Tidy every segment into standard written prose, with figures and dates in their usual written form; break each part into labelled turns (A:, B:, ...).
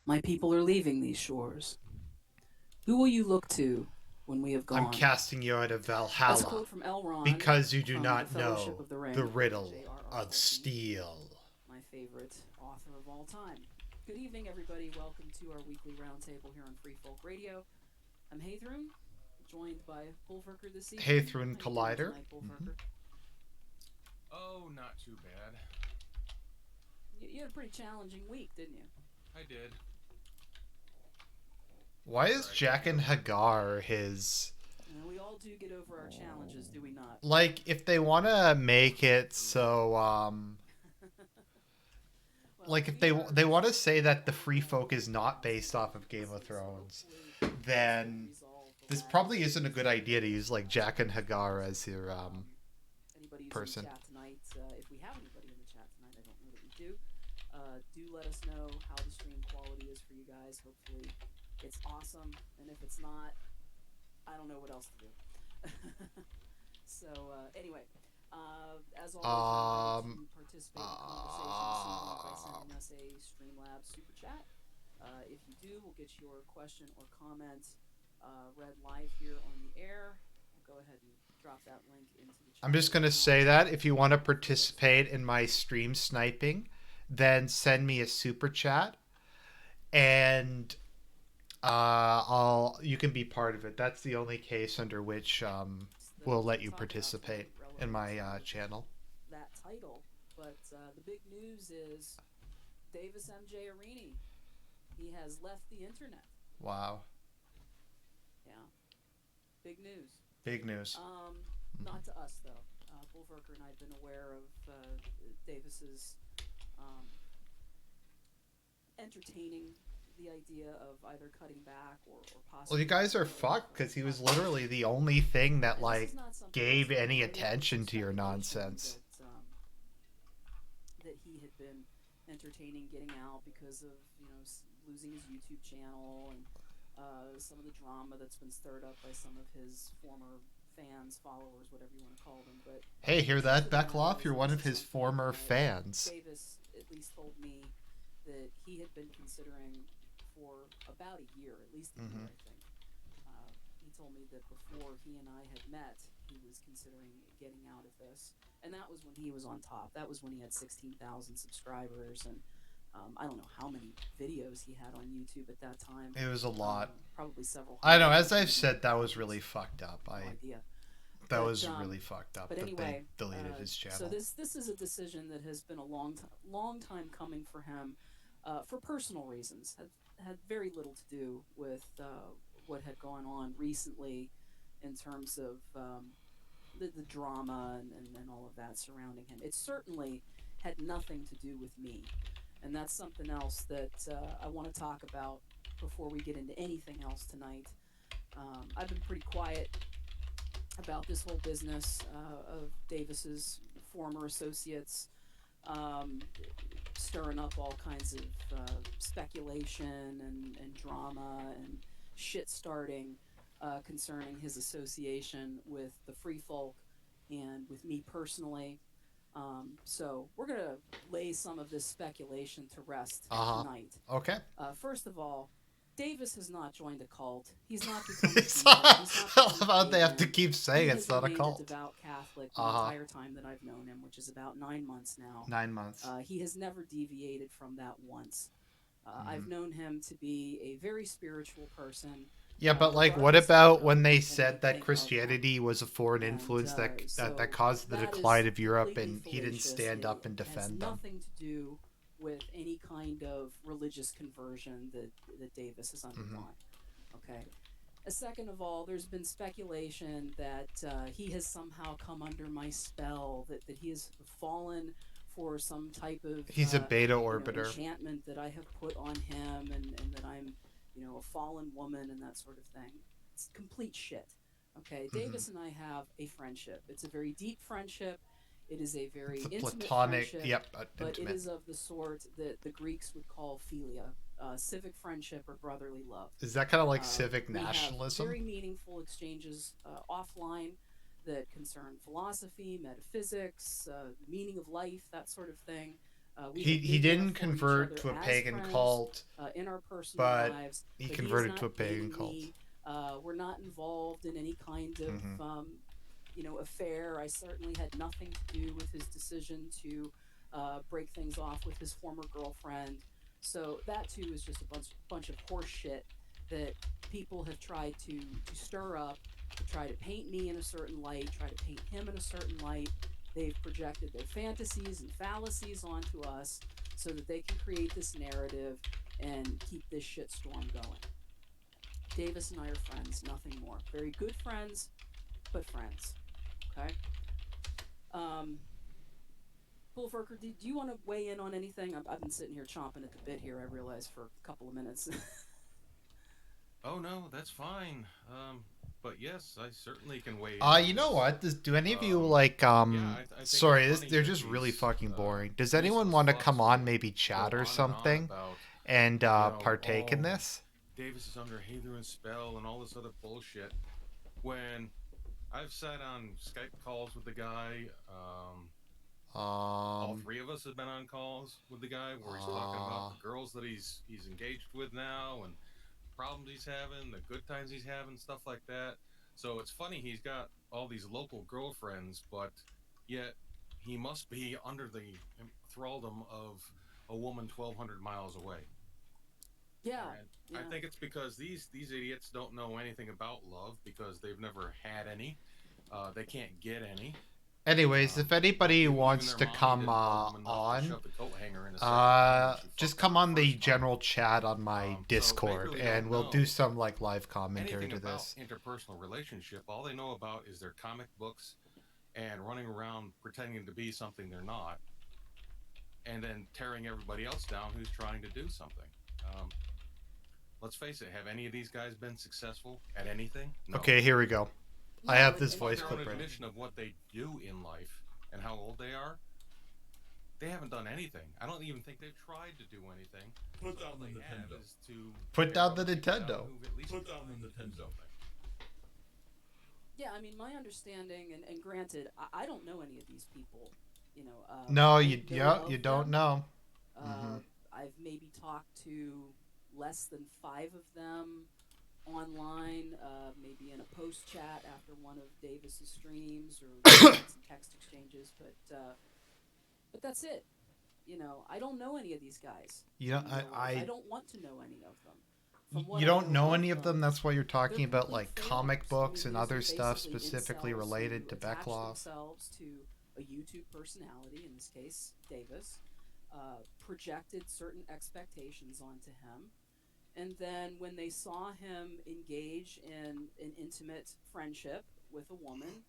A: My people are leaving these shores. Who will you look to when we have
B: I'm
A: gone?
B: casting you out of
A: That's a
B: Valhalla
A: quote from Elrond
B: because you do
A: from the
B: not
A: Fellowship
B: know
A: of the
B: the
A: Ring by
B: riddle
A: J.R.R.
B: of
A: Tolkien,
B: steel.
A: my favorite author of all time. Good evening, everybody. Welcome to our weekly roundtable here on Free Folk Radio. I'm Hathroon, joined by Bullfurker this evening.
B: Hathrun
A: How you doing
B: Collider.
A: tonight,
B: Mm-hmm.
A: Bullfurker?
C: Oh, not too bad.
A: You had a pretty challenging week, didn't you?
C: I did.
B: Why is
C: Alright,
B: Jack and
C: no.
B: Hagar his
A: We all do get over our challenges, do we not?
B: like if they want to make it so
A: Well,
B: like if
A: we are
B: they want to say
A: starting
B: that the
A: our
B: Free Folk is not
A: roundtable
B: based off of Game of
A: presidency, so
B: Thrones,
A: hopefully this will
B: then
A: resolve the
B: this
A: last
B: probably isn't a good idea to use like Jack and Hagar
A: conversations.
B: as your
A: Anybody who's in the
B: person.
A: chat tonight, if we have anybody in the chat tonight, I don't know that we do let us know how the stream quality is for you guys. Hopefully it's awesome, and if it's not, I don't know what else to do. So anyway, as always, you're welcome
B: Um
A: to participate in the conversation this evening by sending us a Streamlabs super chat. If you do, we'll get your question or comment read live here on the air. I'll go ahead and drop that link into the
B: I'm
A: chat
B: just
A: right
B: going to
A: now
B: say that if you want to
A: for those that
B: participate
A: are
B: in
A: able
B: my
A: to.
B: stream sniping, then send me a super chat and I'll you can be part of it. That's the only case under which
A: It's
B: we'll
A: to
B: let you
A: talk about
B: participate
A: tonight
B: in
A: relative
B: my
A: to
B: channel.
A: that title. But the big news is Davis MJ Arini. He has left the internet.
B: Wow,
A: Yeah, big news.
B: big news.
A: Not to us though. Bullverker and I have been aware of Davis's um, entertaining the idea of either cutting back or
B: Well, you
A: possibly
B: guys
A: getting
B: are
A: rid of
B: fucked because he was
A: confrontations.
B: literally the only thing that
A: And this is
B: like
A: not something that's
B: gave any
A: speculative. There's some
B: attention to your
A: speculation
B: nonsense.
A: that he had been entertaining getting out because of losing his YouTube channel and some of the drama that's been stirred up by some of his former fans, followers, whatever you want to call them. But
B: Hey,
A: the
B: hear
A: truth
B: that,
A: of the matter
B: Beckloff?
A: is,
B: You're
A: and
B: one
A: this
B: of
A: is
B: his
A: something
B: former fans.
A: Davis at least told me that he had been considering for about a year, at least a year,
B: Mm-hmm.
A: I think. He told me that before he and I had met, he was considering getting out of this, and that was when he was on top. That was when he had 16,000 subscribers, and I don't know how many videos he had on YouTube at that time.
B: It was a lot.
A: Probably several
B: I know.
A: hundred,
B: As
A: maybe
B: I've
A: even
B: said, that was really
A: thousands.
B: fucked up.
A: No
B: I
A: idea.
B: That
A: But
B: was really fucked up
A: but
B: that they
A: anyway,
B: deleted his
A: so
B: channel.
A: this is a decision that has been a long time coming for him, for personal reasons. Had very little to do with what had gone on recently, in terms of the drama and all of that surrounding him. It certainly had nothing to do with me, and that's something else that I want to talk about before we get into anything else tonight. I've been pretty quiet about this whole business of Davis's former associates um, stirring up all kinds of speculation and drama and shit starting concerning his association with the Free Folk and with me personally. So we're going to lay some of this speculation to rest
B: Uh
A: tonight.
B: huh. Okay.
A: First of all, Davis has not joined a cult. He's not become a
B: It's
A: deviant. He's not
B: how
A: become a
B: about they have to
A: pagan.
B: keep saying
A: He
B: it's
A: has
B: not a
A: remained a
B: cult?
A: devout Catholic the
B: Uh huh.
A: entire time that I've known him, which is about 9 months now.
B: 9 months.
A: He has never deviated from that once. I've
B: Mm-hmm.
A: known him to be a very spiritual person,
B: Yeah, but like, what
A: regardless of what
B: about when
A: other
B: they
A: people may
B: said that
A: think of him.
B: Christianity was a foreign
A: And
B: influence that
A: so
B: caused the
A: that
B: decline
A: is
B: of Europe,
A: completely
B: and he didn't
A: fallacious.
B: stand up
A: It
B: and
A: has
B: defend them?
A: nothing to do with any kind of religious conversion that Davis has
B: Mm-hmm.
A: undergone. Okay. Second of all, there's been speculation that he has somehow come under my spell, that he has fallen for some type of
B: He's a beta orbiter.
A: enchantment that I have put on him, and that I'm a fallen woman and that sort of thing. It's complete shit. Okay,
B: Mm-hmm.
A: Davis and I have a friendship. It's a very deep friendship. It is a
B: It's
A: very
B: a
A: intimate
B: platonic.
A: friendship,
B: Yep,
A: but it
B: intimate.
A: is of the sort that the Greeks would call philia, civic friendship or brotherly love.
B: Is that kind of like civic
A: We have
B: nationalism?
A: very meaningful exchanges offline that concern philosophy, metaphysics, the meaning of life, that sort of thing. We had
B: He
A: been there
B: didn't
A: for each
B: convert
A: other
B: to a
A: as
B: pagan
A: friends
B: cult,
A: in our personal
B: but
A: lives,
B: he
A: but he's
B: converted to
A: not
B: a pagan
A: dating
B: cult.
A: me. We're not involved in any kind of
B: Hmm.
A: affair. I certainly had nothing to do with his decision to break things off with his former girlfriend. So that too is just a bunch of horse shit that people have tried to stir up, to try to paint me in a certain light, try to paint him in a certain light. They've projected their fantasies and fallacies onto us so that they can create this narrative and keep this shitstorm going. Davis and I are friends, nothing more. Very good friends, but friends. Okay. Um, Bullfurker, do you want to weigh in on anything? I've been sitting here chomping at the bit here. I realize for a couple of minutes.
C: Oh no, that's fine. But yes, I certainly can weigh in on
B: You know
C: this.
B: what? Do any of you
C: Um,
B: like
C: yeah, I think it's
B: sorry,
C: funny
B: they're
C: that
B: just really
C: these
B: fucking boring. Does anyone
C: useless
B: want to
C: fucks
B: come
C: will
B: on, maybe
C: go
B: chat or
C: on
B: something,
C: about,
B: and partake in
C: oh,
B: this?
C: Davis is under Hadrian's spell and all this other bullshit. When I've sat on Skype calls with the guy, all
B: Um
C: three of us have been on calls with the guy where he's talking about
B: uh
C: the girls that he's engaged with now and problems he's having, the good times he's having, stuff like that. So it's funny he's got all these local girlfriends, but yet he must be under the thraldom of a woman 1,200 miles away.
A: Yeah,
C: And I
A: yeah.
C: think it's because these idiots don't know anything about love because they've never had any. They can't get any.
B: anyways, if anybody
C: Even
B: wants
C: their
B: to
C: mommy
B: come
C: didn't love them enough to
B: on,
C: shove the coat hanger in his second thumb when she
B: just
C: fucked him
B: come
C: the
B: on the
C: first time.
B: general chat on my
C: So they
B: Discord,
C: really
B: and
C: don't
B: we'll do
C: know
B: some like live commentary
C: anything
B: to
C: about
B: this.
C: interpersonal relationship. All they know about is their comic books and running around pretending to be something they're not, and then tearing everybody else down who's trying to do something. Um, let's face it, have any of these guys been successful at anything? No.
B: Okay, here we go. I
A: No,
B: have
A: and
B: this
A: and
C: Upon
B: voice
C: their
A: and
C: own
B: clip ready.
C: admission of what they do in life and how old they are, they haven't done anything. I don't even think they've tried to do anything.
D: Put
C: So all
D: down the
C: they have
D: Nintendo.
C: is to
B: Put
C: tear
B: down the
C: other people down
B: Nintendo.
C: who've at least
D: Put down
C: tried
D: the
C: to do
D: Nintendo.
C: something.
A: yeah, I mean, my understanding, and granted, I don't know any of these people.
B: No,
A: I know
B: you
A: of
B: don't
A: them.
B: know. Hmm.
A: Uh, I've maybe talked to less than five of them online, maybe in a post chat after one of Davis's streams, or we've had some text exchanges, but that's it. I don't know any of these guys
B: You know,
A: in real life. I don't want to know any of them. From what
B: you
A: I
B: don't
A: know
B: know
A: of
B: any of them.
A: them,
B: That's why you're
A: they're
B: talking about
A: complete
B: like comic
A: failures. I
B: books
A: mean,
B: and
A: these
B: other
A: are
B: stuff
A: basically
B: specifically
A: incels
B: related
A: who
B: to
A: attach
B: Beklov.
A: themselves to a YouTube personality, in this case, Davis, projected certain expectations onto him. And then when they saw him engage in an intimate friendship with a woman,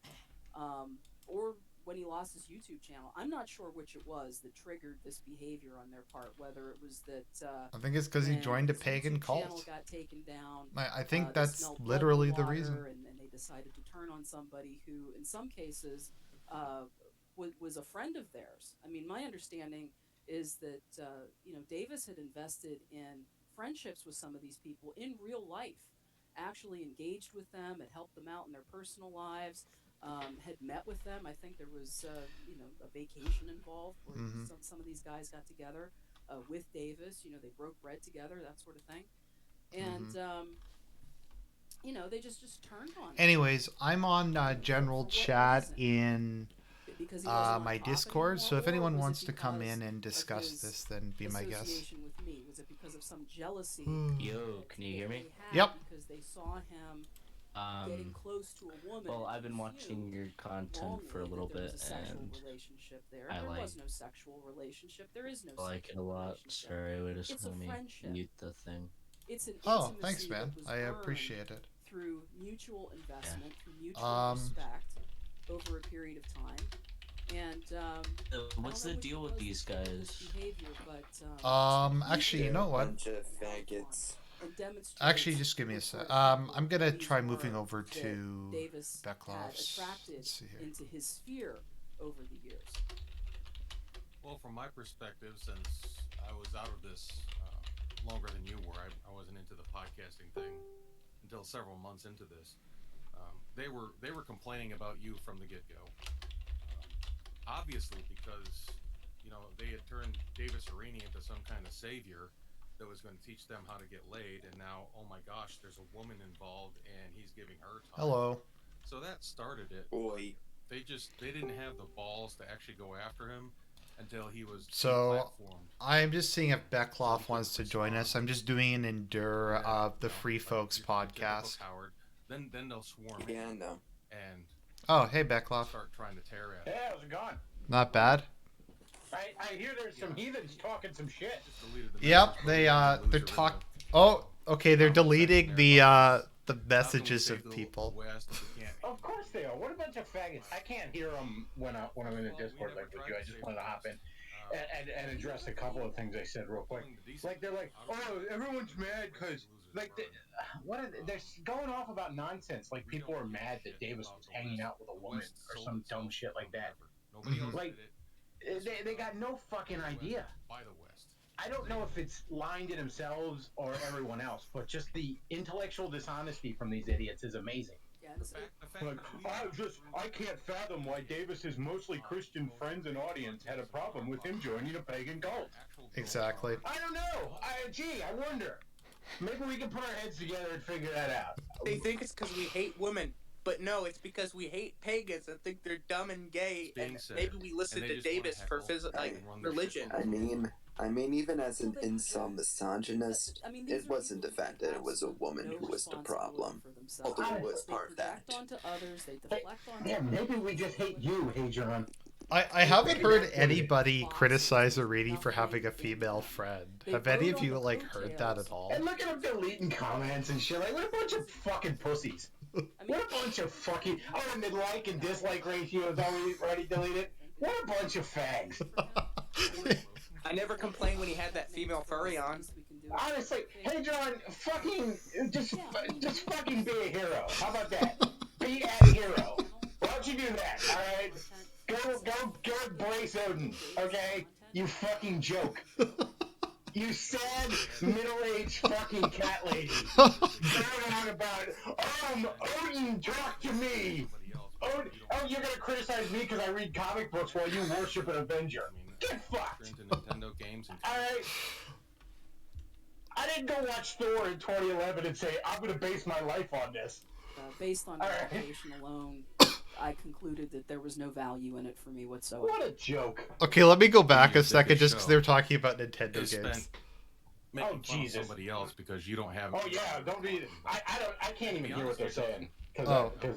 A: or when he lost his YouTube channel, I'm not sure which it was that triggered this behavior on their part. Whether it was that
B: I think it's because he
A: when
B: joined a
A: his
B: pagan
A: YouTube channel
B: cult.
A: got taken down,
B: I think
A: they
B: that's
A: smelled blood in the
B: literally the reason.
A: water, and they decided to turn on somebody who, in some cases, uh, was a friend of theirs. I mean, my understanding is that Davis had invested in friendships with some of these people in real life, actually engaged with them, had helped them out in their personal lives, had met with them. I think there was a vacation involved where
B: Hmm.
A: some of these guys got together with Davis. They broke bread together, that sort of thing,
B: Hmm.
A: and they just turned on him.
B: Anyways, I'm on
A: For
B: general
A: what
B: chat
A: reason?
B: in
A: Because he wasn't on
B: my
A: top
B: Discord.
A: anymore,
B: So if
A: or
B: anyone
A: was it
B: wants to come in
A: because
B: and
A: of
B: discuss
A: his
B: this, then be my guest.
A: association with me? Was it because of some jealousy
E: Yo,
A: that
E: can you hear me?
A: they had
B: Yep.
A: because they saw him getting
E: Um,
A: close to a woman
E: well,
A: and
E: I've been watching
A: presumed
E: your content for a
A: wrongly
E: little
A: that there was
E: bit
A: a sexual
E: and
A: relationship there.
E: I
A: There
E: like
A: was no sexual relationship. There is no
E: like it a
A: sexual
E: lot.
A: relationship.
E: Sorry, wait, just
A: It's a
E: let me
A: friendship.
E: mute the thing.
A: It's an
B: Oh, thanks,
A: intimacy
B: man.
A: that was
B: I
A: earned
B: appreciate it.
A: through mutual
E: Yeah.
A: investment, through mutual
B: Um,
A: respect over a period of time. And I don't
E: What's
A: know
E: the
A: which it
E: deal with
A: was that
E: these
A: triggered this
E: guys?
A: behavior, but
B: actually, you
F: They're
A: repeated
F: a
B: know what?
F: bunch of
A: and how it's gone,
F: faggots.
A: and
B: Actually,
A: demonstrates
B: just give me a
A: what
B: sec.
A: sort of people
B: I'm gonna
A: these
B: try moving
A: are
B: over
A: that
B: to
A: Davis had
B: Beklov's.
A: attracted
B: Let's see here.
A: into his sphere over the years.
C: Well, from my perspective, since I was out of this longer than you were, I wasn't into the podcasting thing until several months into this. They were complaining about you from the get go. Obviously, because they had turned Davis Arini into some kind of savior that was going to teach them how to get laid, and now, oh my gosh, there's a woman involved, and he's giving her time.
B: Hello.
C: So that started it.
D: Boy.
C: They didn't have the balls to actually go after him until he was
B: So
C: deplatformed.
B: I'm just seeing if Beckloff wants to join us. I'm just doing an endure of the Free Folks podcast.
C: Coward. Then they'll swarm
D: Yeah, I know.
C: and
B: Oh, hey Beckloff.
C: start trying to tear at
E: Hey,
C: it.
E: how's it going?
B: Not bad.
E: I hear there's some heathens talking some shit.
C: Just deleted the
B: Yep,
C: message,
B: they
C: but
B: they're
C: loser
B: talk.
C: rhythm.
B: Oh, okay, they're deleting the
C: How
B: messages
C: can we
B: of
C: save the
B: people.
C: West if we can't?
E: Of course they are. What a bunch of faggots. I can't hear them when I'm in the
C: Well,
E: Discord
C: we
E: like
C: never
E: with you.
C: tried
E: I
C: to
E: just
C: save
E: wanted to
C: the
E: hop in
C: West.
E: and address a couple of things I said real quick. Like they're like, oh, everyone's mad because like they're going off about nonsense. Like people are mad that Davis was hanging out with a woman or some dumb shit like that.
C: Nobody else
E: Like,
C: did it.
E: They got no fucking idea.
C: By the West.
E: I don't know if it's lying to themselves or everyone else, but just the intellectual dishonesty from these idiots is amazing.
A: Yeah,
C: The fact
E: Like,
C: that
E: I can't fathom why Davis's mostly Christian friends and audience had a problem with him joining a pagan cult.
B: Exactly.
E: I don't know. I wonder. Maybe we can put our heads together and figure that out.
F: They think it's because we hate women, but no, it's because we hate pagans and think they're dumb and gay,
C: Being
F: and
C: said,
F: maybe we listen
C: and they
F: to
C: just wanna
F: Davis for
C: heckle and run their
F: religion.
C: shit.
D: I mean, even as an incel misogynist,
A: I mean, these
D: it
A: are
D: wasn't
A: people
D: the
A: who
D: fact that it
A: have
D: was a woman
A: no
D: who was the
A: responsibility
D: problem,
A: for themselves.
D: although it was
A: They
D: part of that.
A: project onto others. They deflect onto
E: Yeah,
A: others.
E: maybe we just hate you, hey John.
B: I haven't heard anybody criticize Arini for having a female friend. Have any of you like heard that at all?
E: And look at them deleting comments and shit. Like, what a bunch of fucking pussies.
A: I mean,
E: What a bunch of fucking... Oh, and the like and dislike ratio is already deleted. What a bunch of fags.
F: I never complained when he had that female furry on.
E: Honestly, hey John, fucking... Just fucking be a hero. How about that? Be a hero. Why don't you do that, alright? Go embrace Odin, okay? You fucking joke. You sad, middle-aged fucking cat lady. Going on about, Odin, talk to me. Oh, you're gonna criticize me because I read comic books while you worship an Avenger. Get fucked.
C: Into Nintendo games and
E: Alright? I didn't go watch Thor in 2011 and say, I'm gonna base my life on this.
A: Based on
E: All right.
A: reputation alone, I concluded that there was no value in it for me whatsoever.
E: What a joke.
B: Okay, let me go back a
C: You did
B: second
C: the
B: just because
C: show.
B: they were talking about Nintendo
C: is
B: games.
C: spent making fun of
E: Jesus.
C: somebody else because you don't have.
E: Oh yeah, don't read it. I can't even hear what they're saying because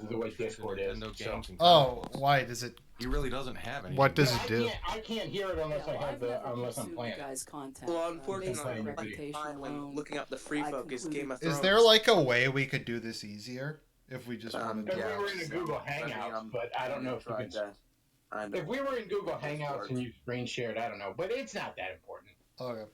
E: of the way Discord is.
C: Nintendo
E: So.
C: games and
B: Oh,
C: comic books.
B: why does it?
C: He really doesn't have any.
B: What does
E: Yeah,
B: it do?
E: I can't hear it unless
A: Yeah,
E: I
A: well,
E: have
A: I've
E: the
A: never
E: unless I'm
A: consumed
E: playing.
A: the guy's content.
F: Well,
A: Based
F: unfortunately,
A: on
E: I
F: I
A: reputation
F: find when
A: alone,
F: looking up the free
A: I
F: folk is
A: concluded-
F: Game of Thrones.
B: Is there like a way we could do this easier if we just wanted
E: If
B: to?
D: Yeah,
E: we were in a
D: so
E: Google
D: let me,
E: Hangouts, but I don't know if you
D: tried
E: can.
D: that. I know.
E: If we were in Google Hangouts and you screen shared, I don't know, but it's not that important.
B: Okay.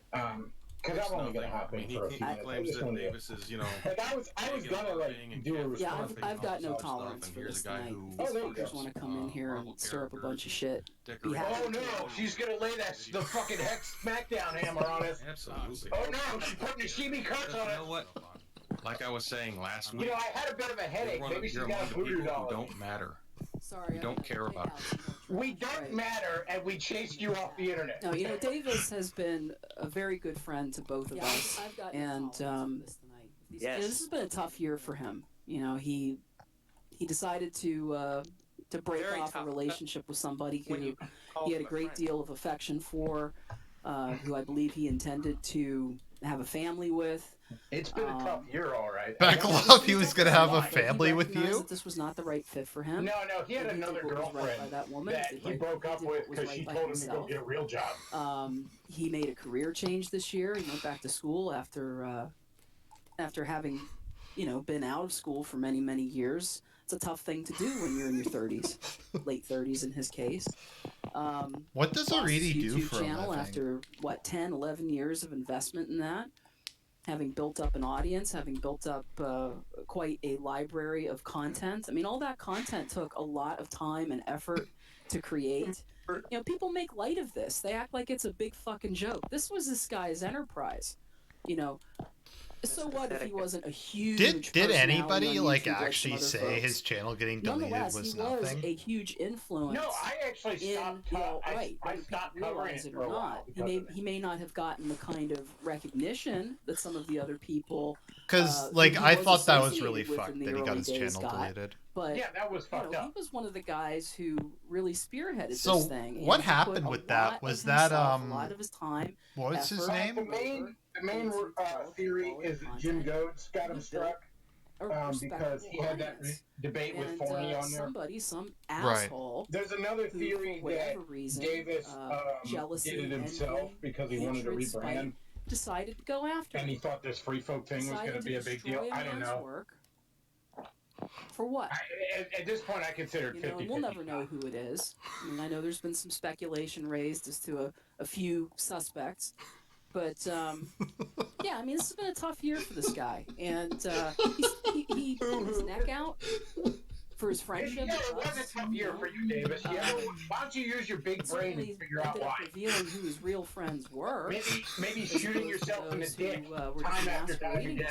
E: Because
C: It's
E: I'm only gonna
C: nothing.
E: hop
C: I
E: in
C: mean,
E: for a
C: he
E: few minutes. I
C: claims
E: just
C: that
E: wanted to.
C: Davis is,
E: Like I was gonna like do a
A: Yeah,
E: response.
A: I've got no
C: all this stuff,
A: tolerance
C: and
A: for
C: here's
A: this
C: a guy
A: tonight.
C: who-
A: These
E: Oh, there you
A: fuckers
E: go.
A: want to come in here
C: Marvel
A: and stir up a bunch of
C: characters
A: shit.
C: decorated.
A: happy
E: Oh no, she's gonna lay the fucking Hex Smackdown hammer on us.
C: Absolutely.
E: Oh no, she's putting the Shibi cuts
C: You
E: on
C: know
E: us.
C: what? Like I was saying last week,
E: You know, I had a bit of a headache. Maybe she's
C: you're
E: got
C: among
E: a
C: the
E: voodoo
C: people
E: doll.
C: who don't matter.
A: Sorry,
C: We
A: I
C: don't
A: gotta
C: care
A: take
C: about
A: out some more
E: We
A: trash,
E: don't
A: right.
E: matter, and we chased you off the internet.
A: No, you know, Davis has been a very good friend to both of us,
G: I've got
A: and this tonight.
F: Yes.
A: This has been a tough year for him. You know, he decided to break
F: Very
A: off
F: tough.
A: a relationship with somebody
F: When
A: who
F: you call
A: he had a
F: them
A: great
F: friend.
A: deal of affection for, who I believe he intended to have a family with.
E: It's been a tough year, all right.
B: Back off, he was gonna have a family with
A: He recognized
B: you?
A: that this was not the right fit for him.
E: No, he had
A: And he
E: another
A: did what was right by
E: girlfriend
A: that woman.
E: that
A: Did
E: he
A: right-
E: broke up
A: did what
E: with
A: was
E: because
A: right
E: she
A: by
E: told him to go
A: himself.
E: get a real job.
A: He made a career change this year. He went back to school after having, been out of school for many, many years. It's a tough thing to do when you're in your 30s, late 30s in his case.
B: What does
A: Lost his
B: Arini do
A: YouTube
B: for a
A: channel
B: living?
A: after 10, 11 years of investment in that, having built up an audience, having built up quite a library of content. I mean, all that content took a lot of time and effort to create. People make light of this. They act like it's a big fucking joke. This was this guy's enterprise. So what if he wasn't a huge
B: Did
A: personality
B: anybody
A: on
B: like
A: YouTube
B: actually
A: some other
B: say
A: folks?
B: his channel getting deleted
A: Nonetheless, he
B: was
A: was
B: nothing?
A: a huge influence.
E: No, I actually stopped.
A: In the alt-right,
E: I
A: whether people
E: stopped covering
A: realize
E: it
A: it
E: for
A: or
E: a while.
A: not. He may not have gotten the kind of recognition that some of the other people,
B: Because
A: who
B: like
A: he
B: I
A: was
B: thought that was really
A: associated with in
B: fucked
A: the
B: that he got
A: early
B: his
A: days
B: channel
A: got.
B: deleted.
A: But
E: Yeah, that was fucked
A: he
E: up.
A: was one of the guys who really spearheaded
B: So
A: this thing.
B: what
A: and he
B: happened
A: put a
B: with that?
A: lot
B: Was
A: of
B: that
A: himself, a lot of his time,
B: what was his
A: effort,
B: name?
E: The main
A: into developing
E: theory
A: quality
E: is that Jim
A: content.
E: Goads got him
A: He
E: struck
A: a
E: because
A: respectable
E: he had that
A: audience.
E: debate with
A: And
E: Forney on there.
A: some
B: Right.
A: asshole
E: There's another
A: who,
E: theory
A: for
E: that
A: whatever reason,
E: Davis
A: jealousy,
E: did it himself
A: envy,
E: because he wanted to
A: hatred, spite,
E: rebrand,
A: decided to go after
E: and
A: him.
E: he thought this free folk thing was going to be a big deal.
A: Destroy a
E: I don't
A: man's
E: know.
A: work. For what?
E: At this point, I consider it 50-50.
A: And we'll never know who it is. I mean, I know there's been some speculation raised as to a few suspects. But, yeah, I mean, this has been a tough year for this guy. And he put his neck out for his friendship.
E: Yeah, it was a tough year for you, Davis. Why don't you use your big brain and figure out why?
A: Revealing who his real friends were.
E: Maybe shooting yourself in the dick time after time again.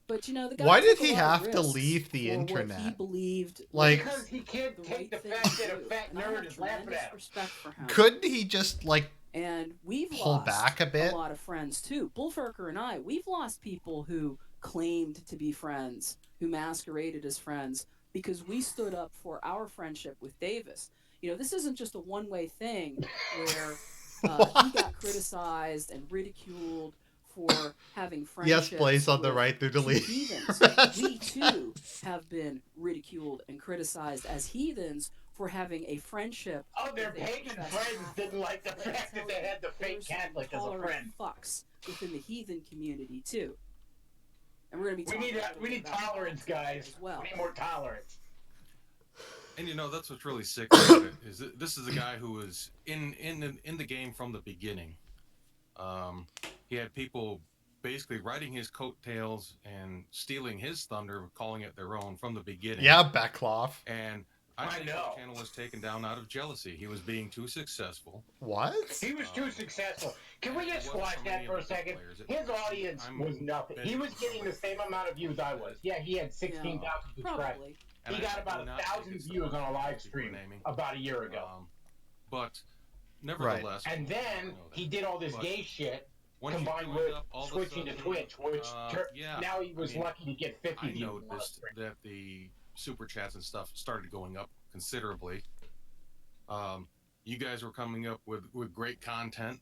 A: But you know, the guy
B: Why did
A: took a
B: he
A: lot of
B: have to
A: risks
B: leave the
A: for
B: internet?
A: What he believed
B: Like,
E: because he can't take the
A: thing
E: fact
A: to
E: that a
A: do.
E: fat
A: And I have
E: nerd is laughing
A: tremendous
E: at him.
A: respect for him.
B: couldn't he just like
A: And we've
B: pull
A: lost
B: back a bit?
A: lot of friends too. Bullfurker and I, we've lost people who claimed to be friends, who masqueraded as friends, because we stood up for our friendship with Davis. You know, this isn't just a one-way thing where he got criticized and ridiculed for having friendships.
B: Yes, Blaze on the
A: with
B: right through
A: two
B: delete.
A: heathens. We too have been ridiculed and criticized as heathens for having a friendship.
E: Oh, their pagan friends didn't like the fact that they had the fake Catholic as a friend.
A: Fucks within the heathen community too. And we're gonna be.
E: We need tolerance, guys.
A: As well.
E: We need more tolerance.
C: And you know that's what's really sick about it is that this is a guy who was in the game from the beginning. He had people basically riding his coattails and stealing his thunder, calling it their own from the beginning.
B: Yeah, Beckloff.
C: And I think the channel was taken down out of jealousy. He was being too successful.
B: What?
E: He was too successful. Can we just squash that for a second? His audience was nothing. He was getting the same amount of views I was. Yeah, he had 16,000 subscribers. He got about 1,000 views on a live stream about a year ago.
C: But nevertheless,
B: right.
E: And then he did all this gay shit combined with switching to Twitch, which now he was lucky to get 50 views.
C: I noticed that the super chats and stuff started going up considerably. You guys were coming up with great content.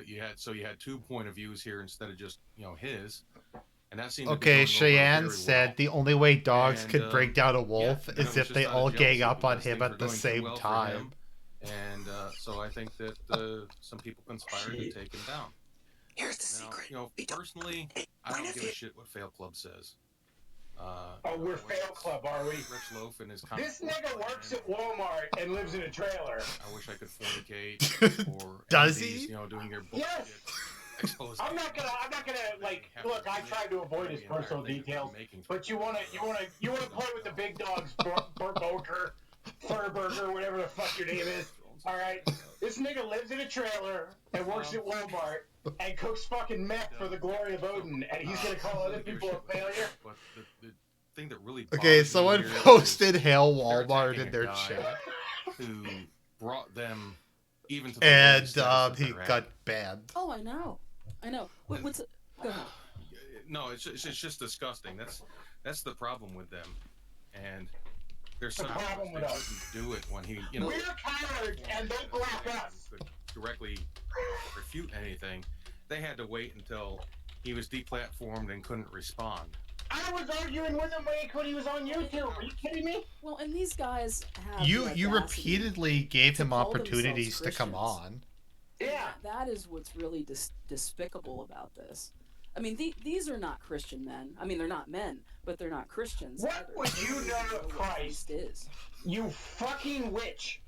C: You had 2 point of views here instead of just his. And that seemed
B: okay,
C: to be
B: Cheyenne said the only way dogs could break down a wolf is if they all gang up on him at the same time.
C: And so I think that some people conspired to take him down.
D: Here's the secret.
C: Personally, I don't give a shit what Fail Club says.
E: We're Fail Club, are we?
C: Rich Loaf and his
E: this nigga works at Walmart and lives in a trailer.
C: I wish I could fornicate. Or
B: does
C: MDs,
B: he?
C: Doing their bullshit.
E: Yes. I'm not gonna like look. I tried to avoid his personal details, but you wanna play with the big dogs, Boker, Furburger, whatever the fuck your name is. All right, this nigga lives in a trailer and works at Walmart and cooks fucking meth for the glory of Odin, and he's gonna call other people a failure.
C: But the thing that really
B: okay, someone posted "Hail Walmart" in their chat.
C: Who brought them even to the
B: and he got banned.
A: Oh, I know. What's it? Go ahead.
C: No, it's just disgusting. That's the problem with them, and there's some
E: problem with us.
C: Do it when he
E: we're cowards and they block us.
C: Could directly refute anything. They had to wait until he was deplatformed and couldn't respond.
E: I was arguing with him when he was on YouTube. Are you kidding me?
A: Well, and these guys have
B: you repeatedly gave him opportunities to come on.
E: Yeah,
A: that is what's really despicable about this. I mean, these are not Christian men. I mean, they're not men, but they're not Christians.
E: What
A: either.
E: would you know of Christ?
A: Is
E: you fucking witch?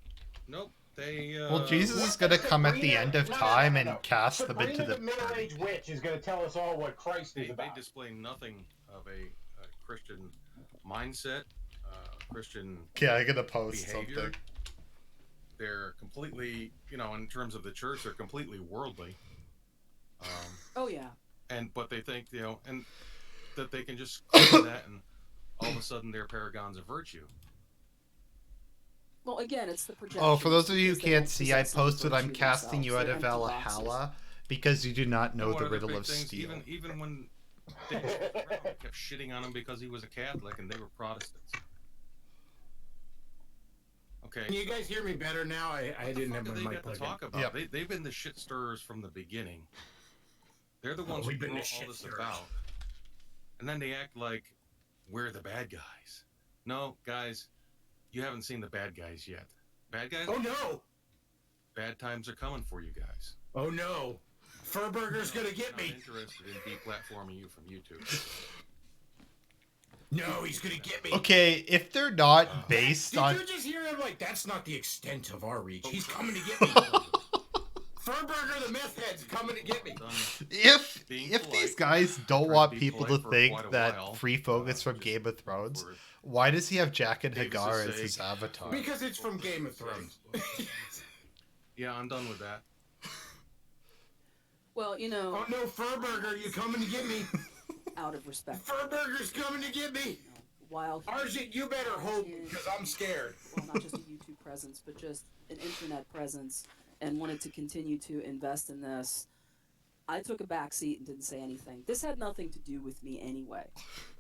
C: Nope. They.
B: Well, Jesus is going to come at the end of time and cast them into the
E: middle-aged witch is going to tell us all what Christ is about.
C: They display nothing of a Christian mindset, Christian.
B: Yeah, I'm going to post
C: behavior.
B: something.
C: They're completely, in terms of the church, they're completely worldly.
A: Oh yeah.
C: but they think, and that they can just claim that, and all of a sudden they're paragons of virtue.
A: Well, again, it's the projection.
B: Oh, for those of you who can't see, I posted I'm casting you out of Valhalla because you do not know the riddle of steel.
C: Even when they kept shitting on him because he was a Catholic and they were Protestants. Okay.
E: Can you guys hear me better now? I didn't have my mic plugged in.
C: Talk about. Yep. They've been the shit stirrers from the beginning. They're the ones who brought all this about. And then they act like we're the bad guys. No, guys, you haven't seen the bad guys yet. Bad guys?
E: Oh, no!
C: Bad times are coming for you guys.
E: Oh, no. Furburger's gonna get me.
C: I'm not interested in deplatforming you from YouTube.
E: No, he's gonna get me.
B: Okay, if they're not based on...
E: Did you just hear him? Like, that's not the extent of our reach. He's coming to get me. Furburger, the meth head's coming to get me.
B: If these guys don't want people to think that Free Focus from Game of Thrones, why does he have Jack and Hagar as his avatar?
E: Because it's from Game of Thrones.
C: Yeah, I'm done with that.
A: Well,
E: Oh no, Furburger, you coming to get me?
A: Out of respect.
E: Furburger's coming to get me.
A: While
E: Arjit, you better hope, because I'm scared.
A: Well, not just a YouTube presence, but just an internet presence, and wanted to continue to invest in this. I took a back seat and didn't say anything. This had nothing to do with me anyway.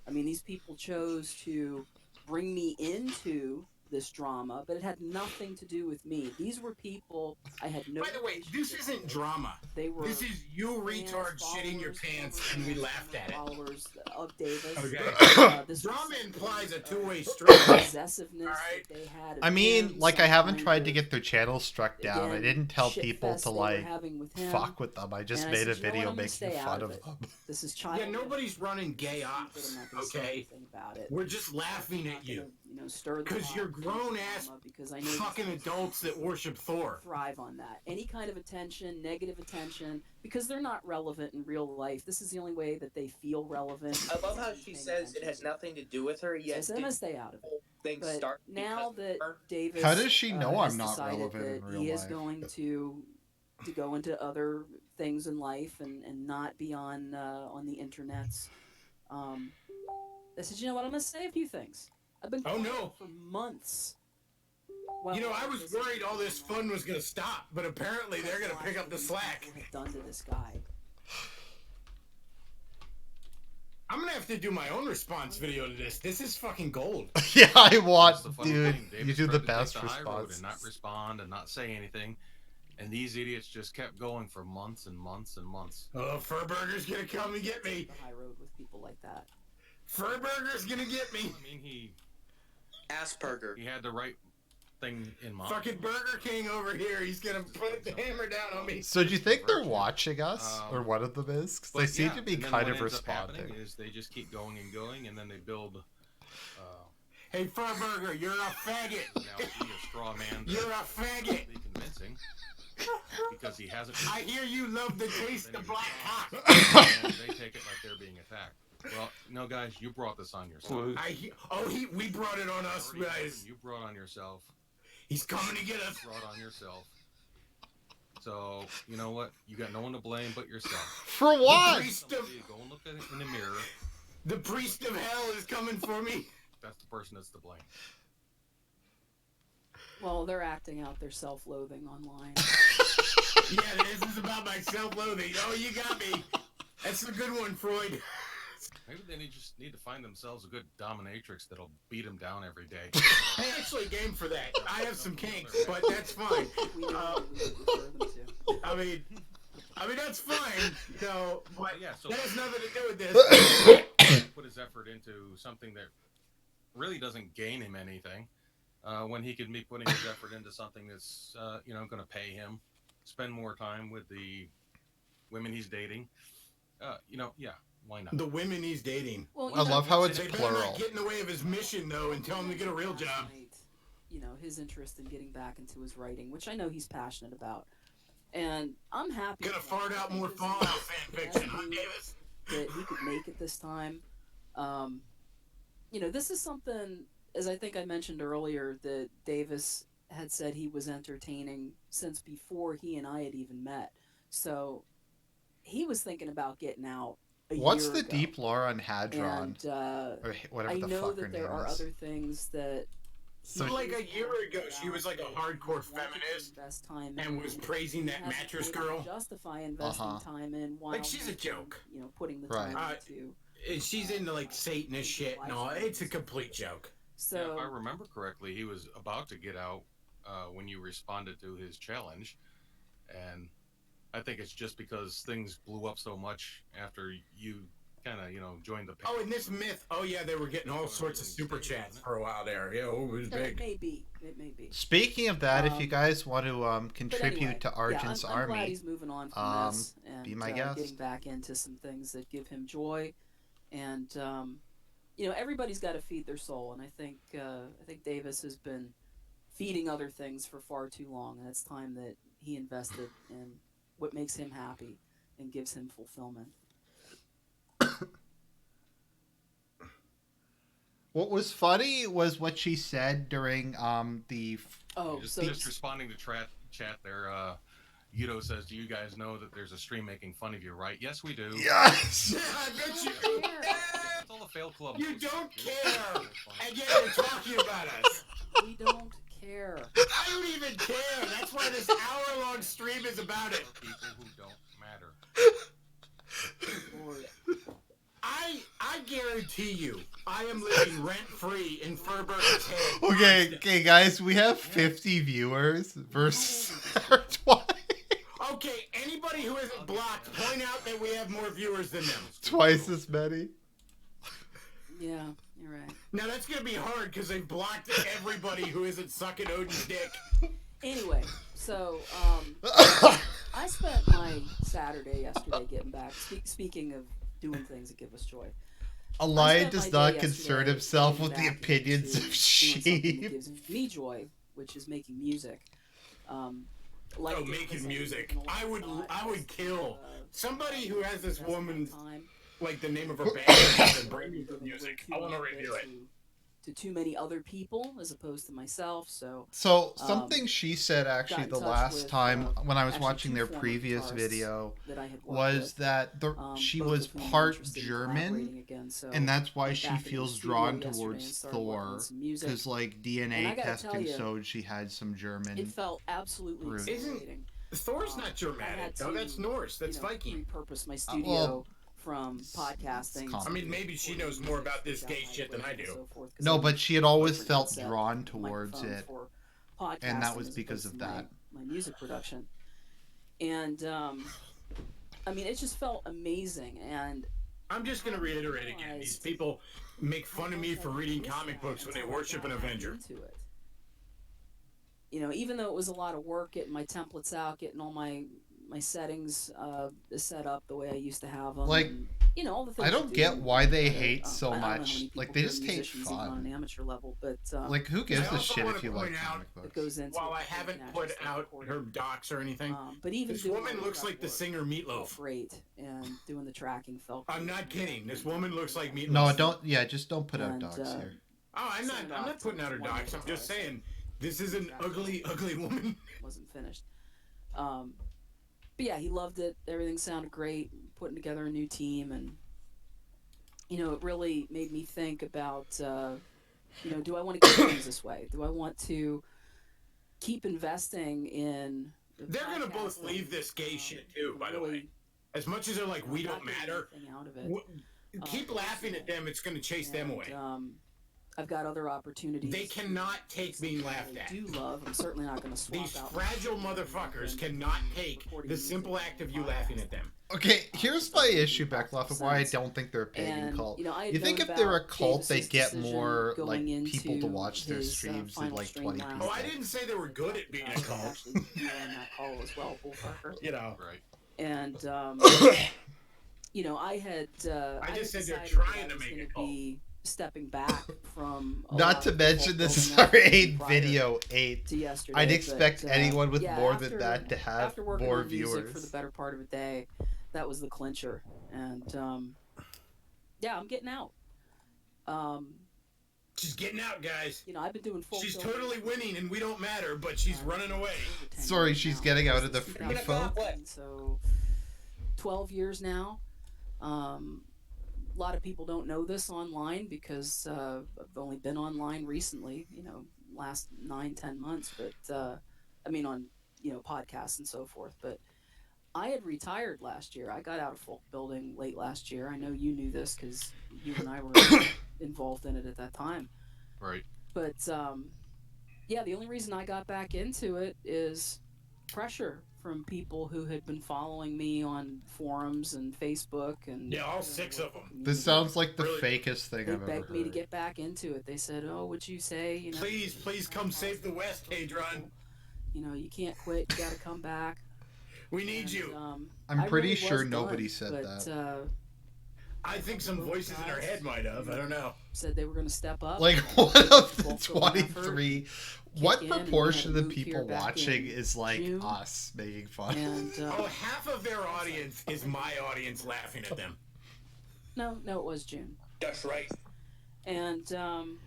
A: I mean, these people chose to bring me into this drama, but it had nothing to do with me. These were people I had no...
E: By the way, this isn't drama. This is you retards shitting your pants, and we laughed at it.
A: Followers of Davis.
E: Okay. Drama implies a two-way street.
A: Possessiveness that they had.
B: I mean, like, I haven't tried to get their channel struck down. I didn't tell people to, like, fuck with them. I just made a video making fun of them.
A: This is child.
E: Yeah, nobody's running gay ops, okay? We're just laughing at you. Because you're grown-ass fucking adults that worship Thor.
A: Thrive on that. Any kind of attention, negative attention, because they're not relevant in real life. This is the only way that they feel relevant.
F: I love how she says it has nothing to do with her, yet
A: so I'm gonna stay out of it.
F: But
A: now that Davis,
B: how does she know I'm not relevant in real life?
A: He is going to go into other things in life and not be on the internets. I said, you know what? I'm gonna say a few things. I've been for months. Well,
E: I was worried all this fun was going to stop, but apparently they're going to pick up the slack.
A: Done to this guy.
E: I'm going to have to do my own response video to this. This is fucking gold.
B: Yeah, I want, dude. You do the best response.
C: And not respond and not say anything. And these idiots just kept going for months and months and months.
E: Oh, Furburger's going to come and get me.
A: The high road with people like that.
E: Furburger's going to get me.
C: I mean,
F: Asperger.
C: He had the right thing in mind.
E: Fucking Burger King over here. He's gonna put the hammer down on me.
B: So do you think they're watching us, or one of them is? Because they seem to be kind of responding.
C: Is they just keep going and going, and then they build.
E: Hey, Furburger, you're a faggot.
C: Now be a straw man.
E: You're a faggot.
C: Be convincing. Because he hasn't.
E: I hear you love the taste of black cock.
C: And they take it like they're being attacked. Well, no, guys, you brought this on yourself.
E: We brought it on us, guys.
C: You brought on yourself.
E: He's coming to get us.
C: You brought on yourself. So, you know what? You got no one to blame but yourself.
B: For what?
C: Go and look at it in the mirror.
E: The priest of hell is coming for me.
C: That's the person that's to blame.
A: Well, they're acting out their self-loathing online.
E: Yeah, this is about my self-loathing. Oh, you got me. That's a good one, Freud.
C: Maybe they just need to find themselves a good dominatrix that'll beat them down every day.
E: I actually game for that. I have some kinks, but that's fine. I mean, that's fine. So, but
C: so
E: that has nothing to do with this.
C: Put his effort into something that really doesn't gain him anything, when he could be putting his effort into something that's, going to pay him, spend more time with the women he's dating. Why not?
E: The women he's dating.
B: Well, I love how it's
E: they
B: plural.
E: Better not get in the way of his mission, though, and tell him to get a real job.
A: His interest in getting back into his writing, which I know he's passionate about. And I'm happy.
E: Gonna fart out more Fallout fan fiction, huh, Davis?
A: That he could make it this time. This is something, as I think I mentioned earlier, that Davis had said he was entertaining since before he and I had even met. So he was thinking about getting out a
B: What's
A: year
B: the
A: ago.
B: deep lore on Hadron?
A: And
B: or whatever
A: I
B: the
A: know
B: fuck her
A: that there
B: name
A: are
B: is.
A: other things that.
E: So like a year ago, she was like a hardcore feminist and was praising that mattress girl.
A: Justify investing time in, while
E: like she's a joke.
A: You know, putting the time into.
E: She's into like Satanist shit and all. It's a complete joke.
A: So
C: yeah, if I remember correctly, he was about to get out when you responded to his challenge, and I think it's just because things blew up so much after you kind of, joined the.
E: Oh, and this myth. Oh yeah, they were getting all sorts of super chats for a while there. Yeah, it was big.
A: It may be. It may be.
B: Speaking of that, if you guys want to contribute
A: anyway,
B: to Argent's
A: I'm
B: Army,
A: glad he's moving on from this and
B: be my guest.
A: Getting back into some things that give him joy, and everybody's got to feed their soul, and I think Davis has been feeding other things for far too long, and it's time that he invested in what makes him happy and gives him fulfillment.
B: What was funny was what she said during the.
C: Just responding to chat there. Yudo says, "Do you guys know that there's a stream making fun of you, right?" Yes, we do.
B: Yes.
E: I bet you do.
C: It's all the fail club.
E: You don't care, and yet you're talking about us.
A: We don't care.
E: I don't even care. That's why this hour-long stream is about it.
C: People who don't matter.
A: Lord.
E: I guarantee you, I am living rent-free in Furberg's head.
B: Okay, guys, we have 50 viewers versus 20.
E: Okay, anybody who isn't blocked, point out that we have more viewers than them.
B: Twice as many.
A: Yeah, you're right.
E: Now that's gonna be hard because they've blocked everybody who isn't sucking Odin's dick.
A: Anyway, so I spent my Saturday yesterday getting back. Speaking of doing things that give us joy.
B: Elias does not concern himself with the opinions of sheep.
A: That gives me joy, which is making music.
E: Making music. I would kill somebody who has this woman's like the name of her band and bring me the music. I want to review it.
A: To too many other people as opposed to myself. So
B: something she said actually the last time when I was watching their previous video was that she was part German, again,
A: and
B: that's why she feels drawn towards Thor, because like DNA testing showed she had some German.
A: It felt absolutely exhilarating.
E: Thor's not Germanic though. That's Norse. That's Viking.
A: Repurpose my studio. From podcasting.
E: I mean, maybe she knows more about this gay shit than I do.
B: No, but she had always felt drawn towards it, and that was because of that.
A: My music production, and I mean, it just felt amazing. And
E: I'm just gonna reiterate again: these people make fun of me for reading comic books when they worship an Avenger.
A: Even though it was a lot of work getting my templates out, getting all my settings set up the way I used to have them.
B: Like,
A: and, all the things
B: I don't get why they hate so much. Like, they just hate fun.
A: On an amateur level, but
B: like, who gives a shit if you like comic books?
A: Goes into
E: while I haven't put out her docs or anything,
A: but even
E: this woman looks like the singer Meatloaf.
A: Great, and doing the tracking felt.
E: I'm not kidding. This woman looks like Meatloaf.
B: No, don't. Yeah, just don't put out docs here.
E: Oh, I'm not putting out her docs. I'm just saying this is an ugly, ugly woman.
A: Wasn't finished. But yeah, he loved it. Everything sounded great. Putting together a new team, and it really made me think about, do I want to keep things this way? Do I want to keep investing in?
E: They're gonna both leave this gay shit too, by the way. As much as they're like, we don't matter. Keep laughing at them. It's gonna chase them away.
A: I've got other opportunities.
E: They cannot take being laughed at.
A: I do love. I'm certainly not going to swap
E: These
A: out.
E: fragile motherfuckers cannot take the simple act of you laughing at them.
B: Okay, here's my issue, Beckloff, and why I don't think they're a pagan cult. You think if they're a cult, they get more like people to watch their streams than like 20 people.
E: Oh, I didn't say they were good at being a cult.
A: That call as well, Bullfucker.
C: Right.
A: And I had.
E: I just said they're trying to make a cult.
A: Stepping back from
B: not to mention this is our 8 video 8. I'd expect anyone with more than that to have more viewers.
A: For the better part of a day, that was the clincher, and I'm getting out.
E: She's getting out, guys.
A: I've been doing full.
E: She's totally winning, and we don't matter, but she's running away.
B: Sorry, she's getting out of the free phone.
A: So 12 years now. A lot of people don't know this online because I've only been online recently, last 9-10 months, but I mean on, podcasts and so forth. But I had retired last year. I got out of folk building late last year. I know you knew this because you and I were involved in it at that time.
C: Right.
A: But yeah, the only reason I got back into it is pressure from people who had been following me on forums and Facebook and
E: all 6 of them.
B: This sounds like the fakest thing
A: they
B: I've ever heard.
A: begged me to get back into it. They said, "Oh, would you say,
E: please come save the West, Hadron.
A: You can't quit. You got to come back.
E: We need you."
B: I'm pretty
A: really
B: sure nobody said that.
E: I think some voices in our head might have. I don't know.
A: Said they were going to step up.
B: Like, one of the 23, what proportion of the people watching is like June, us making fun?
A: And,
E: half of their audience is my audience laughing at them.
A: No, it was June.
E: That's right.
A: And the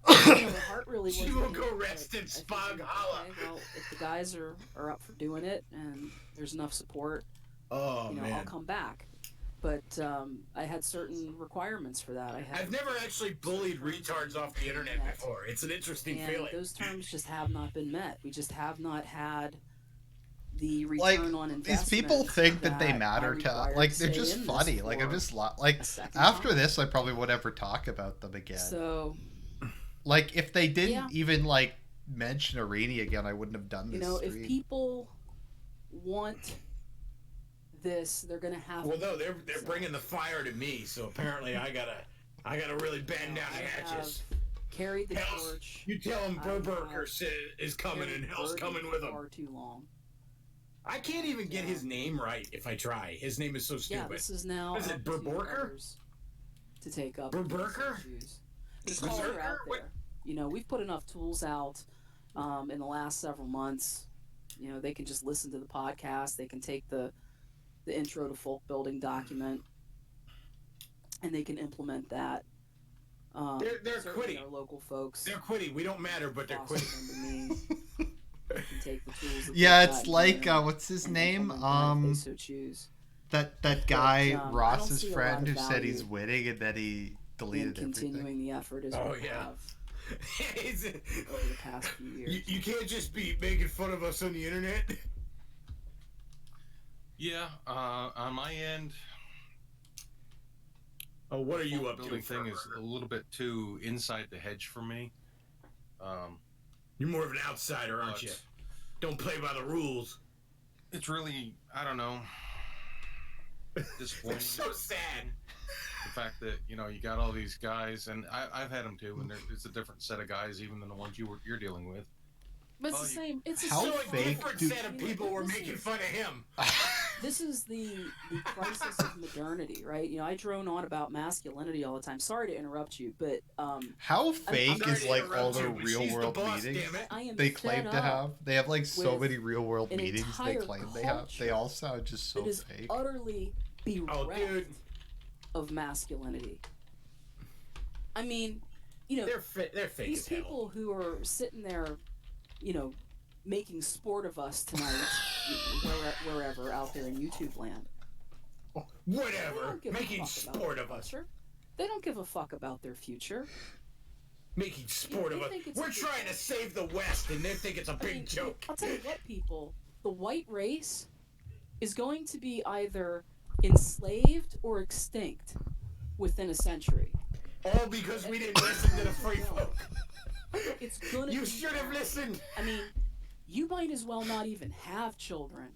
A: heart really
E: she will go rest in Spog Holla.
A: Okay, well, if the guys are up for doing it and there's enough support,
E: man,
A: I'll come back. But I had certain requirements for that.
E: I've never actually bullied retards off the internet before. It's an interesting feeling.
A: Those terms just have not been met. We just have not had the return on investment.
B: These people think that they matter to, like, they're just funny. Like, I'm just like, after this, I probably won't ever talk about them again.
A: So,
B: like, if they didn't even like mention Arini again, I wouldn't have done this.
A: If people want this, they're gonna have.
E: Well, no, they're bringing the fire to me, so apparently I gotta really bend down the hatches.
A: Carried the torch.
E: You tell him Burberker is coming and hell's coming with him.
A: Far too long.
E: I can't even get his name right if I try. His name is so stupid.
A: Yeah, this is now.
E: Is it Burberker?
A: To take up.
E: Burberker?
A: Just call her out there. We've put enough tools out in the last several months. They can just listen to the podcast. They can take the intro to folk building document, and they can implement that.
E: They're quitting.
A: Our local folks.
E: They're quitting. We don't matter, but they're quitting.
A: Can take the tools
B: it's like what's his name?
A: They so choose.
B: That guy Ross's friend who said he's winning and then he deleted
A: continuing
B: everything.
A: The effort is
E: have over the past few years. You can't just be making fun of us on the internet.
C: Yeah, on my end.
E: Oh, what are you up to?
C: Building thing is a little bit too inside the hedge for me.
E: You're more of an outsider, aren't you? Don't play by the rules.
C: It's really, I don't know, disappointing.
E: It's so sad.
C: The fact that you got all these guys, and I've had them too, and it's a different set of guys even than the ones you're dealing with.
A: But it's the same. It's
B: how
A: a
E: different set of people were making fun of him.
A: This is the crisis of modernity, right? I drone on about masculinity all the time. Sorry to interrupt you, but
B: how fake is like all the real world meetings they claim to have? They have like so many real world meetings they claim they have. They all sound just so fake.
A: Utterly bereft of masculinity. I mean,
E: they're fake.
A: These people who are sitting there, making sport of us tonight, wherever out there in YouTube land.
E: Whatever. Making sport of us.
A: They don't give a fuck about their future.
E: Making sport of us. We're trying to save the West, and they think it's a big joke.
A: I'll tell you what, people. The white race is going to be either enslaved or extinct within a century.
E: All because we didn't listen to the free folk.
A: It's gonna.
E: You should have listened.
A: I mean, you might as well not even have children,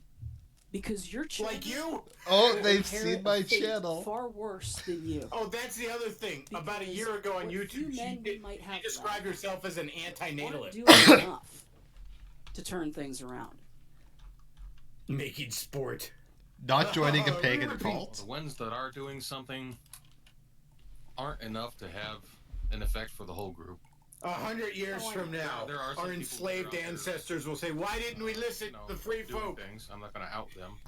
A: because your children,
E: like you.
B: Oh, they've seen my channel.
A: Far worse than you.
E: Oh, that's the other thing.
A: Because
E: about a year ago on YouTube, she described herself as an antinatalist.
A: Doing enough to turn things around.
E: Making sport.
B: Not joining a pagan cult.
C: The ones that are doing something aren't enough to have an effect for the whole group.
E: 100 years from now, our enslaved ancestors will say, "Why didn't we listen to the free folk?"
C: Things. I'm not going to out them.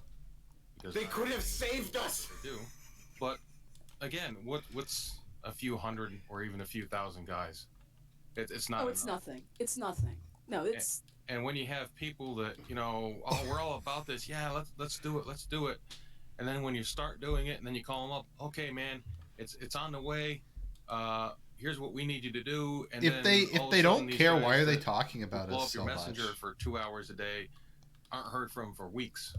E: Because they could have saved us.
C: They do. But, again, what's a few hundred or even a few thousand guys? It's not.
A: Oh, it's nothing. It's nothing. No, it's...
C: And when you have people that, we're all about this, yeah, let's do it, And then when you start doing it, and then you call them up, okay, man, it's on the way. Here's what we need you to do. And
B: if
C: then
B: they don't care, why are they talking about
C: blow
B: us
C: up
B: so
C: your messenger
B: much?
C: for 2 hours a day, aren't heard from for weeks.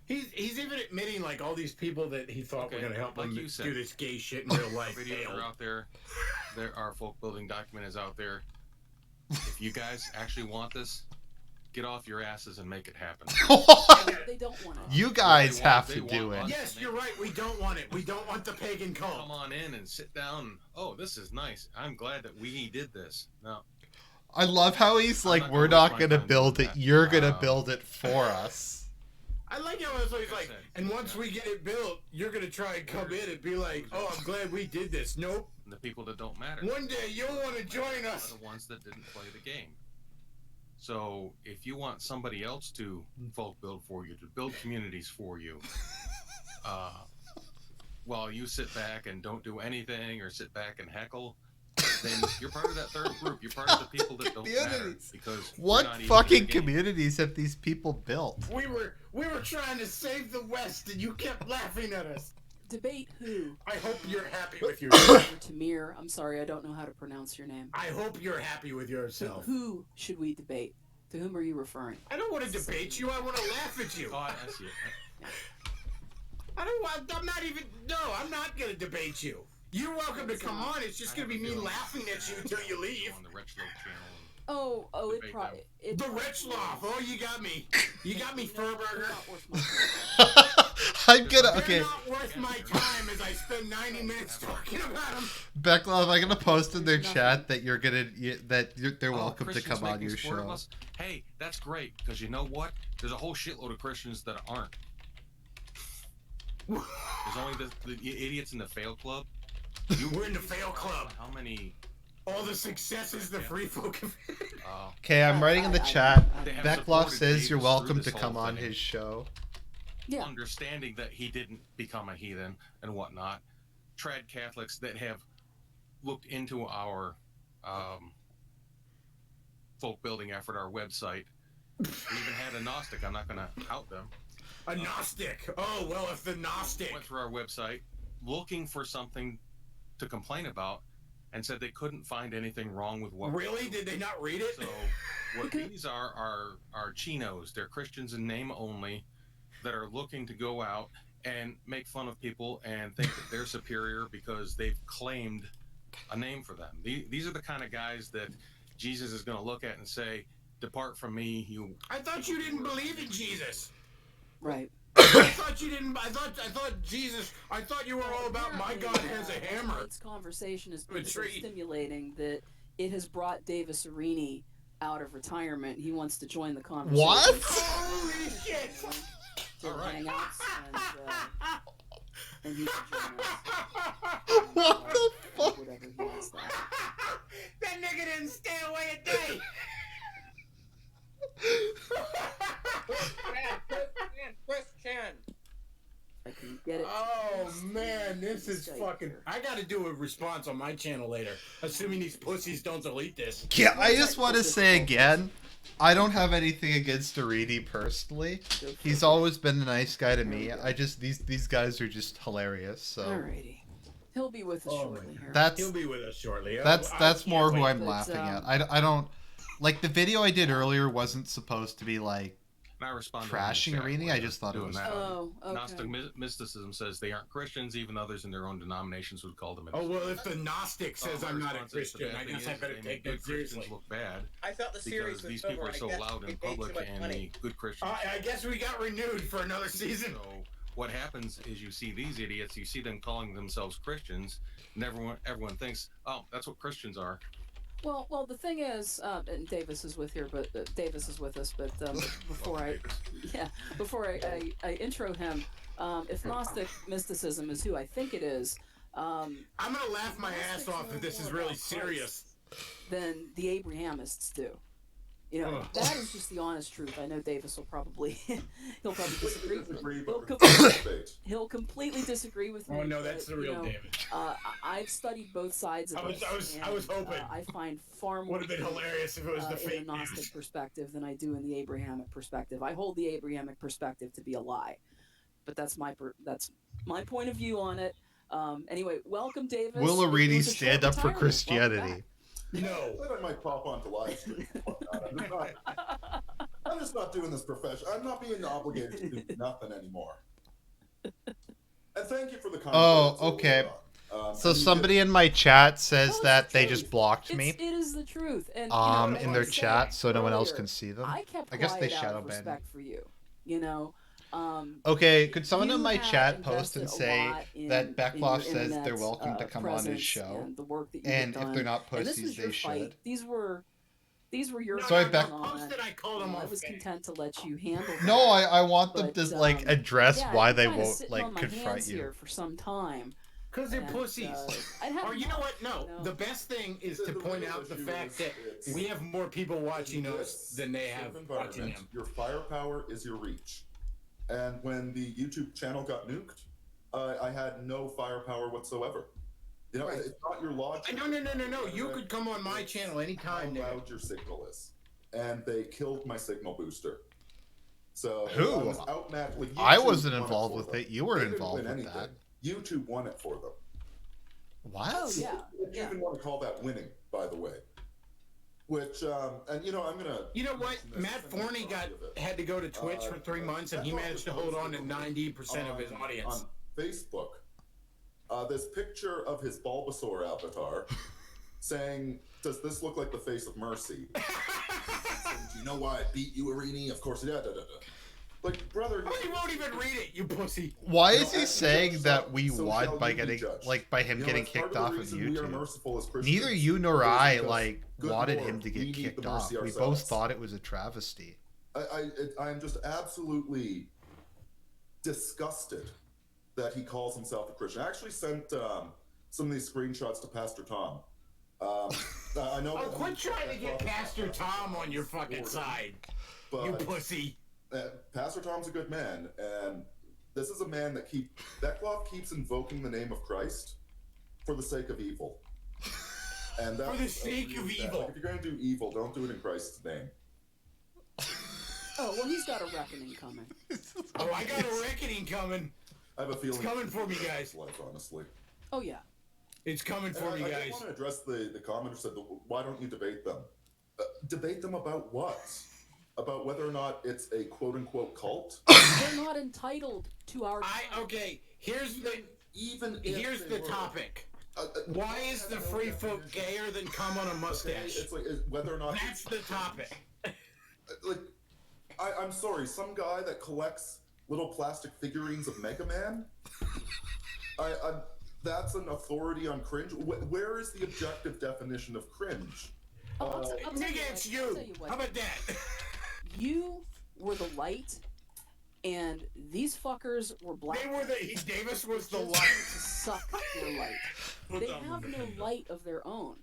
E: He's even admitting like all these people that he thought were going to help him
C: you said,
E: do this gay shit in real life.
C: Videos are out there. There are folk building document is out there. If you guys actually want this, get off your asses and make it happen.
A: They don't want it.
B: You guys have to do it.
E: Yes, you're right. We don't want it. We don't want the pagan cult.
C: Come on in and sit down. Oh, this is nice. I'm glad that we did this. No.
B: I love how he's like, we're not going to build it. You're going to build it for us.
E: I like how he's like, and once we get it built, you're going to try and come in and be like, oh, I'm glad we did this. Nope.
C: The people that don't matter.
E: One day you'll want to join us.
C: Are the ones that didn't play the game. So if you want somebody else to folk build for you, to build communities for you, while you sit back and don't do anything or sit back and heckle, then you're part of that third group. You're part of the people that don't matter. Because
B: what fucking communities have these people built?
E: We were trying to save the West, and you kept laughing at us.
A: Debate who?
E: I hope you're happy with yourself.
A: Tamir, I'm sorry, I don't know how to pronounce your name.
E: I hope you're happy with yourself.
A: Who should we debate? To whom are you referring?
E: I don't want to debate you. I want to laugh at you.
C: Oh, I see it.
E: I don't want. I'm not even. No, I'm not gonna debate you. You're welcome to come on. It's just gonna be me laughing at you until you leave.
C: On the Retchloaf channel.
A: It probably.
E: The Retchloff. Oh, you got me. You got me, Furburger.
B: I'm gonna. Okay.
E: They're not worth my time as I spend 90 minutes talking about them.
B: Becklove, I'm gonna post in their chat that they're welcome to come on your show.
C: Hey, that's great because you know what? There's a whole shitload of Christians that aren't. There's only the idiots in the fail club.
E: We're in the fail club.
C: How many?
E: All the successes the free folk have had.
B: Okay, I'm writing in the chat. Becklove says you're welcome to come on his show.
A: Yeah.
C: Understanding that he didn't become a heathen and whatnot. Trad Catholics that have looked into our folk building effort, our website. We even had a Gnostic. I'm not going to out them.
E: A Gnostic. Oh, well, if the Gnostic
C: went through our website looking for something to complain about and said they couldn't find anything wrong with what.
E: Really? Did they not read it?
C: So what these are chinos. They're Christians in name only that are looking to go out and make fun of people and think that they're superior because they've claimed a name for them. These are the kind of guys that Jesus is going to look at and say, "Depart from me, you."
E: I thought you didn't believe in Jesus.
A: Right.
E: I thought you didn't. I thought Jesus. I thought you were all about my God has a hammer.
A: This conversation has been so stimulating that it has brought Davis Arini out of retirement. He wants to join the conversation.
B: What?
E: Holy shit!
A: All right. Hangouts and he can join us.
B: What the fuck?
A: Whatever he wants that.
E: That nigga didn't stay away a day.
F: Christian.
A: I can get it.
E: Oh man, this is fucking. I gotta do a response on my channel later, assuming these pussies don't delete this.
B: Yeah, I just want to say again, I don't have anything against Arini personally. He's always been a nice guy to me. I just these guys are just hilarious. So.
A: Alrighty. He'll be with us shortly here.
E: He'll be with us shortly.
B: That's more who I'm laughing at. I don't like the video I did earlier wasn't supposed to be like trashing Arini. I just thought it was
C: that.
A: Oh, okay.
C: Gnostic mysticism says they aren't Christians, even others in their own denominations would call them.
E: Oh well, if the Gnostic says I'm not a Christian, I guess I better take that seriously.
C: Look bad.
F: I thought the series was
C: these
F: over.
C: people are so loud in public, and the good Christians.
E: I guess we got renewed for another season.
C: So what happens is you see these idiots, you see them calling themselves Christians, and everyone thinks, oh, that's what Christians are.
A: Well, the thing is, and Davis is with us. But before I intro him, if Gnostic mysticism is who I think it is,
E: I'm gonna laugh my ass off if this is really serious.
A: Than the Abrahamists do. You know, that is just the honest truth. I know Davis will probably he'll probably disagree with me. He'll completely disagree with me.
E: Oh no, that's the real Davis.
A: I've studied both sides of it.
E: I was hoping.
A: I find far more.
E: Would have been hilarious if it was the fake
A: in a Gnostic perspective than I do in the Abrahamic perspective. I hold the Abrahamic perspective to be a lie. but that's my point of view on it. Anyway, welcome, Davis.
B: Will Arini stand up for Christianity?
G: No. Then I might pop onto live stream. I'm just not doing this professional. I'm not being obligated to do nothing anymore. And thank you for the comment.
B: Oh, okay. So somebody in my chat says that they just blocked me.
A: It is the truth. And
B: in their chat, so no one else can see them.
A: I guess they shadow banned me. Respect for you,
B: okay, could someone in my chat post and say that Beckloff says they're welcome to come on his show, and if they're not pussies, they should.
A: These were your.
B: Sorry,
A: I was content to let you handle.
B: No, I want them to like address why they won't like confront you.
A: Here for some time.
E: Because they're pussies. Or you know what? No. The best thing is to point out the fact that we have more people watching us than they have watching them.
G: Your firepower is your reach. And when the YouTube channel got nuked, I had no firepower whatsoever. You know, it's not your logic.
E: No. You could come on my channel anytime.
G: How loud your signal is. And they killed my signal booster. So
B: who? I wasn't involved with it. You weren't involved with that.
G: YouTube won it for them.
B: What?
A: Oh, yeah.
G: If you even want to call that winning, by the way. Which, and you know, I'm gonna.
E: You know what? Matt Forney had to go to Twitch for 3 months, and he managed to hold on to 90% of his audience.
G: On Facebook, this picture of his Bulbasaur avatar saying, "Does this look like the face of mercy?" Do you know why I beat you, Arini? Of course, yeah. Like, brother,
E: you won't even read it, you pussy.
B: Why is he saying that we won by getting, by him getting kicked off of YouTube? Neither you nor I, wanted him to get kicked off. We both thought it was a travesty.
G: I'm just absolutely disgusted that he calls himself a Christian. I actually sent some of these screenshots to Pastor Tom. I know.
E: Quit trying to get Pastor Tom on your fucking side, you pussy.
G: Pastor Tom's a good man, and this is a man that Beckloff keeps invoking the name of Christ for the sake of evil. And
E: for the sake of evil.
G: Like, if you're going to do evil, don't do it in Christ's name.
A: Oh, well, he's got a reckoning coming.
E: Oh, I got a reckoning coming.
G: I have a feeling
E: it's coming for me, guys.
G: Life, honestly.
A: Oh, yeah.
E: It's coming for me, guys.
G: I want to address the commenter said, why don't you debate them? Debate them about what? About whether or not it's a quote-unquote cult?
A: They're not entitled to our time.
E: Okay, here's the topic. Why is the free folk gayer than cum on a mustache?
G: It's like whether or not
E: that's the topic.
G: Like, I'm sorry, some guy that collects little plastic figurines of Mega Man? That's an authority on cringe? Where is the objective definition of cringe?
E: Nigga, it's you. How about that?
A: You were the light, and these fuckers were black.
E: They were Davis was the light.
A: To suck your light. They have no light of their own.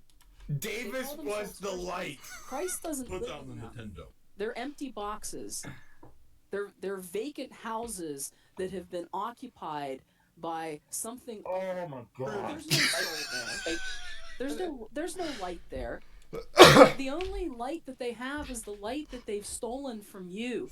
E: Davis was the light.
A: Christ doesn't live in them. They're empty boxes. They're vacant houses that have been occupied by something.
E: Oh my god.
A: There's no soul there. There's no light there. The only light that they have is the light that they've stolen from you.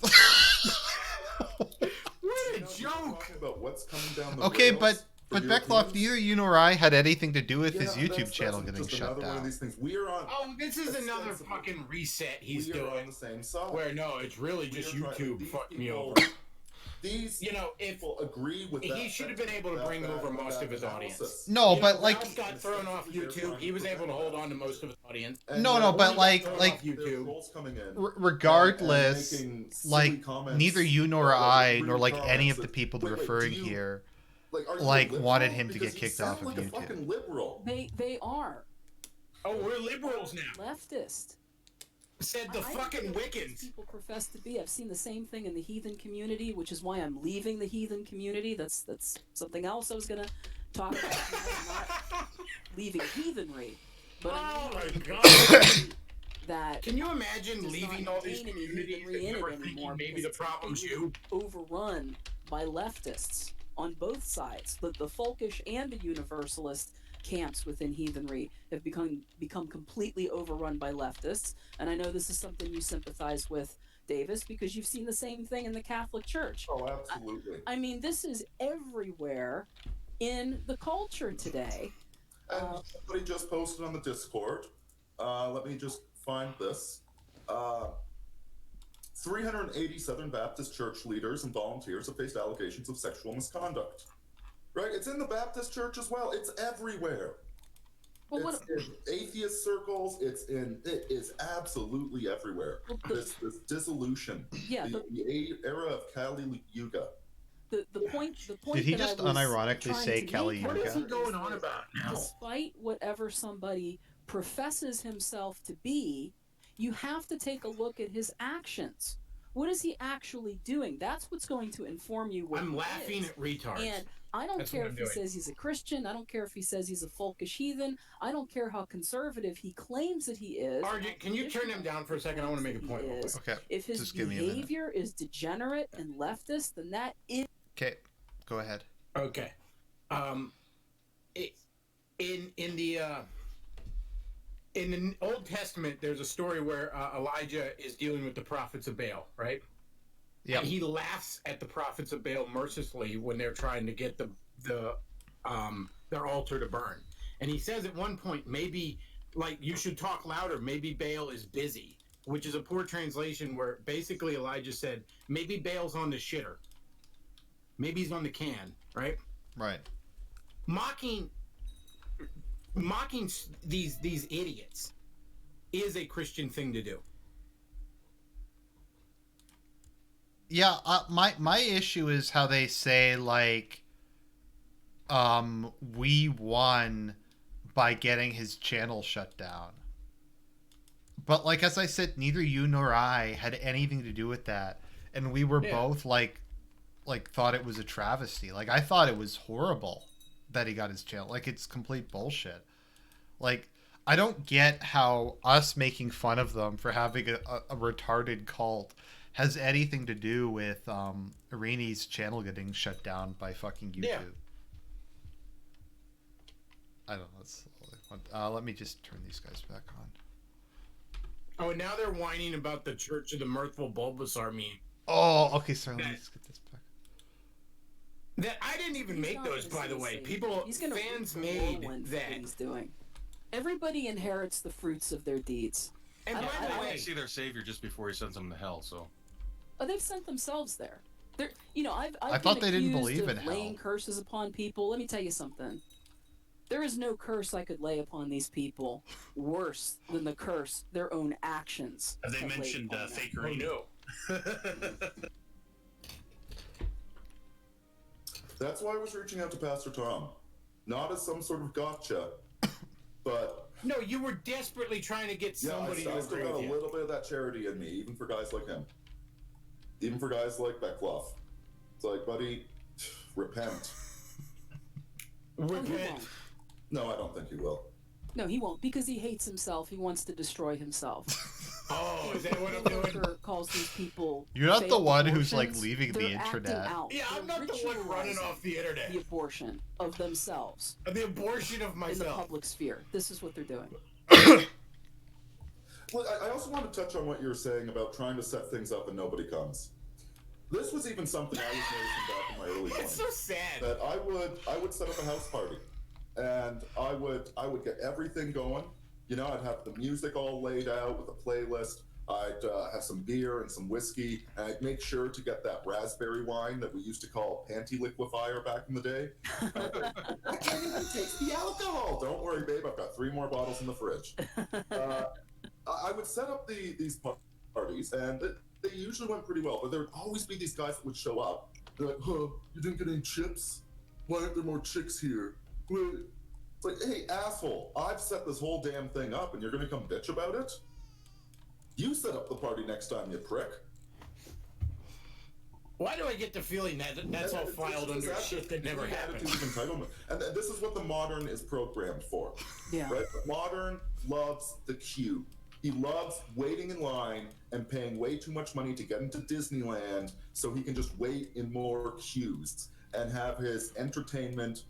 E: What a joke!
G: About what's coming down the
B: okay,
G: rails
B: but Beckloff, neither you nor I had anything to do with his YouTube channel getting shut down.
G: We are on.
E: Oh, this is another fucking reset he's doing.
G: On the same side.
E: Where no, it's really just YouTube fucked me over.
G: These if people agree with that,
E: he should have been able to bring over most of his audience.
B: No, but like
E: Ralph got thrown off YouTube. He was able to hold on to most of his audience.
B: No, but like
E: YouTube.
B: Regardless, like neither you nor I nor like any of the people referring here wanted him to get kicked off of YouTube.
G: Fucking liberal.
A: They are.
E: Oh, we're liberals now.
A: Leftist.
E: Said the fucking Wiccans.
A: People profess to be. I've seen the same thing in the heathen community, which is why I'm leaving the heathen community. That's something else I was gonna talk about. I'm not leaving heathenry, but
E: oh my god.
A: That
E: can you imagine leaving all these communities and never thinking maybe the problem's you?
A: Overrun by leftists on both sides. The folkish and the universalist camps within heathenry have become completely overrun by leftists, and I know this is something you sympathize with Davis, because you've seen the same thing in the Catholic Church.
G: Oh, absolutely.
A: I mean, this is everywhere in the culture today.
G: And somebody just posted on the Discord. Let me just find this. 380 Southern Baptist church leaders and volunteers have faced allegations of sexual misconduct. Right? It's in the Baptist church as well. It's everywhere.
A: Well,
G: it's in atheist circles. It is absolutely everywhere. Well, this dissolution.
A: Yeah.
G: The era of Kali Yuga.
A: The point.
B: Did he just unironically say Kali Yuga?
E: What is he going on about now?
A: Despite whatever somebody professes himself to be, you have to take a look at his actions. What is he actually doing? That's what's going to inform you what
E: I'm laughing at retards.
A: And I don't care if he says he's a Christian. I don't care if he says he's a folkish heathen. I don't care how conservative he claims that he is.
E: RJ, can you turn him down for a second? I want to make a point.
B: Okay.
A: If his behavior is degenerate and leftist, then that is...
B: Okay, go ahead.
E: Okay. In the Old Testament, there's a story where Elijah is dealing with the prophets of Baal, right?
B: Yeah.
E: He laughs at the prophets of Baal mercilessly when they're trying to get their altar to burn. And he says at one point, maybe, like, you should talk louder. Maybe Baal is busy, which is a poor translation where basically Elijah said, maybe Baal's on the shitter. Maybe he's on the can, right?
B: Right.
E: Mocking these idiots is a Christian thing to do.
B: Yeah, my issue is how they say, like, we won by getting his channel shut down. But, like, as I said, neither you nor I had anything to do with that. And we were both, like, thought it was a travesty. Like, I thought it was horrible that he got his channel. Like, it's complete bullshit. Like, I don't get how us making fun of them for having a retarded cult has anything to do with Irini's channel getting shut down by fucking YouTube. Yeah. I don't know. Let me just turn these guys back on.
E: Oh, and now they're whining about the Church of the Mirthful Bulbasaur meme.
B: Oh, okay. Sorry, let me just get this back.
E: That I didn't even make those, by the way. Fans made that.
A: He's doing. Everybody inherits the fruits of their deeds.
C: And by the way, they see their savior just before he sends them to hell. So.
A: Oh, they've sent themselves there.
B: I thought they didn't believe in hell.
A: Laying curses upon people. Let me tell you something. There is no curse I could lay upon these people worse than the curse their own actions.
H: Have they mentioned fakery?
E: No.
G: That's why I was reaching out to Pastor Tom. Not as some sort of gotcha, but...
E: No, you were desperately trying to get somebody to agree with you.
G: I still got a little bit of that charity in me, even for guys like him. Even for guys like Beckloff. It's like, buddy, repent.
E: Repent.
G: No, I don't think he will.
A: No, he won't, because he hates himself. He wants to destroy himself.
E: Oh, is that what I'm doing?
A: Calls these people.
B: You're not the one who's like leaving the internet.
E: Yeah, I'm not the one running off the internet.
A: The abortion of themselves.
E: The abortion of myself.
A: In the public sphere. This is what they're doing.
G: Well, I also want to touch on what you were saying about trying to set things up and nobody comes. This was even something I was noticing back in my early 20s.
E: It's so sad.
G: That I would set up a house party, and I would get everything going. You know, I'd have the music all laid out with a playlist. I'd have some beer and some whiskey, and I'd make sure to get that raspberry wine that we used to call panty liquefier back in the day. I can't even taste the alcohol. Don't worry, babe. I've got 3 more bottles in the fridge. I would set up these parties, and they usually went pretty well. But there would always be these guys that would show up. They're like, "Huh, you didn't get any chips? Why aren't there more chicks here?" It's like, hey, asshole, I've set this whole damn thing up, and you're going to come bitch about it? You set up the party next time, you prick.
E: Why do I get the feeling that that's all filed under shit that never happened?
G: Entitlement. And this is what the modern is programmed for.
A: Yeah.
G: Right? The modern loves the queue. He loves waiting in line and paying way too much money to get into Disneyland so he can just wait in more queues and have his entertainment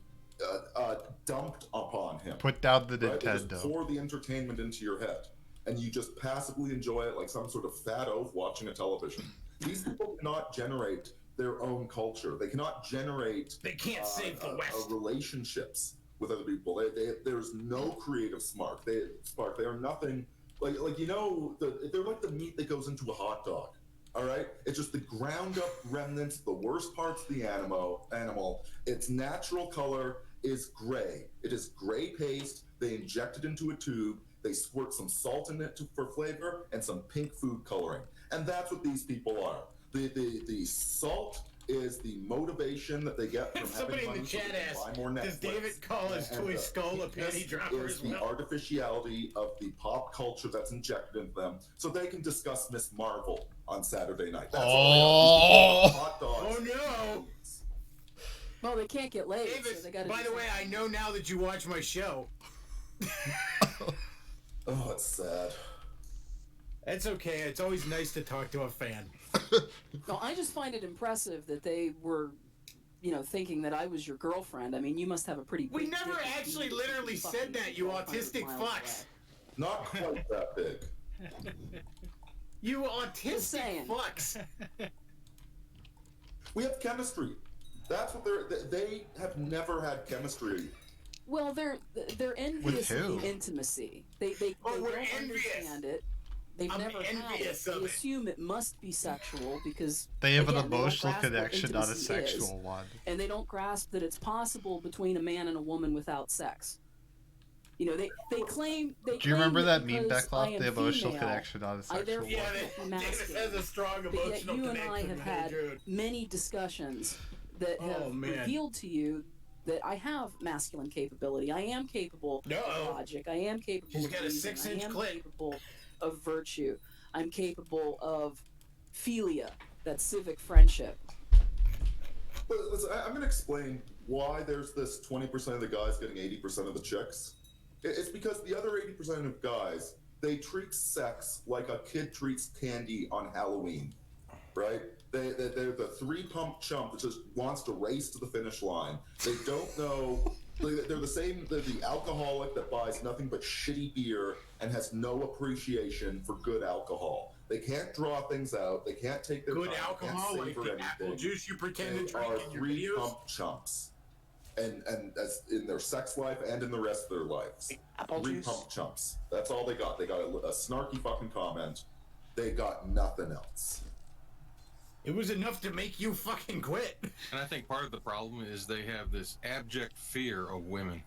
G: dumped upon him.
B: Put down the
G: right?
B: Nintendo.
G: Just pour the entertainment into your head. and you just passively enjoy it like some sort of fat oaf watching a television. These people cannot generate their own culture. They cannot generate.
E: They can't save the West.
G: Relationships with other people. There's no creative spark. They are nothing like they're like the meat that goes into a hot dog. All right, it's just the ground up remnants, the worst parts of the animal. Its natural color is gray. It is gray paste. They inject it into a tube. They squirt some salt in it for flavor and some pink food coloring, and that's what these people are. The salt is the motivation that they get from
E: somebody
G: having
E: in
G: money
E: the chat
G: so
E: asked,
G: more Netflix.
E: does David call his toy skull a panty dropper as well?
G: The artificiality of the pop culture that's injected into them, so they can discuss Miss Marvel on Saturday night. That's all hot dogs.
E: Oh no!
A: Well, they can't get laid.
E: David,
A: so they gotta
E: by the way, I know now that you watch my show.
G: Oh, it's sad.
E: It's okay. It's always nice to talk to a fan.
A: No, I just find it impressive that they were, thinking that I was your girlfriend. I mean, you must have a pretty.
E: We
A: big
E: never
A: dick if
E: actually
A: you
E: literally
A: fucking
E: said that, you
A: 1,200
E: autistic
A: miles
E: fucks.
G: Not quite that big.
E: You autistic
A: saying.
E: fucks.
G: We have chemistry. That's what they have never had chemistry.
A: Well, they're envious of the intimacy. They don't understand it. They've never had it. They assume it must be sexual because
B: they have an
A: again,
B: emotional
A: they don't grasp what
B: connection, not a
A: intimacy
B: sexual
A: is,
B: one.
A: and they don't grasp that it's possible between a man and a woman without sex. They claim.
B: Do you remember that meme,
A: because I
B: Becklaw?
A: am
B: The emotional
A: female,
B: connection, not a
A: I
B: sexual
A: therefore
B: one.
A: can't be
E: David
A: masculine.
E: has a strong
A: But yet
E: emotional
A: you and I
E: connection.
A: have had many discussions that have revealed to you that I have masculine capability. I am capable of logic. I am capable of reason. I am capable of virtue. I'm capable of philia, that's civic friendship.
G: But listen, I'm going to explain why there's this 20% of the guys getting 80% of the chicks. It's because the other 80% of guys, they treat sex like a kid treats candy on Halloween, right? They're the three-pump chump that just wants to race to the finish line. They don't know. They're the same. They're the alcoholic that buys nothing but shitty beer and has no appreciation for good alcohol. They can't draw things out. They can't take their
E: good
G: time.
E: alcohol, like the apple juice you pretend to drink in your videos.
G: Three-pump chumps, and as in their sex life and in the rest of their lives. Three-pump chumps. That's all they got. They got a snarky fucking comment. They got nothing else.
E: It was enough to make you fucking quit.
C: And I think part of the problem is they have this abject fear of women.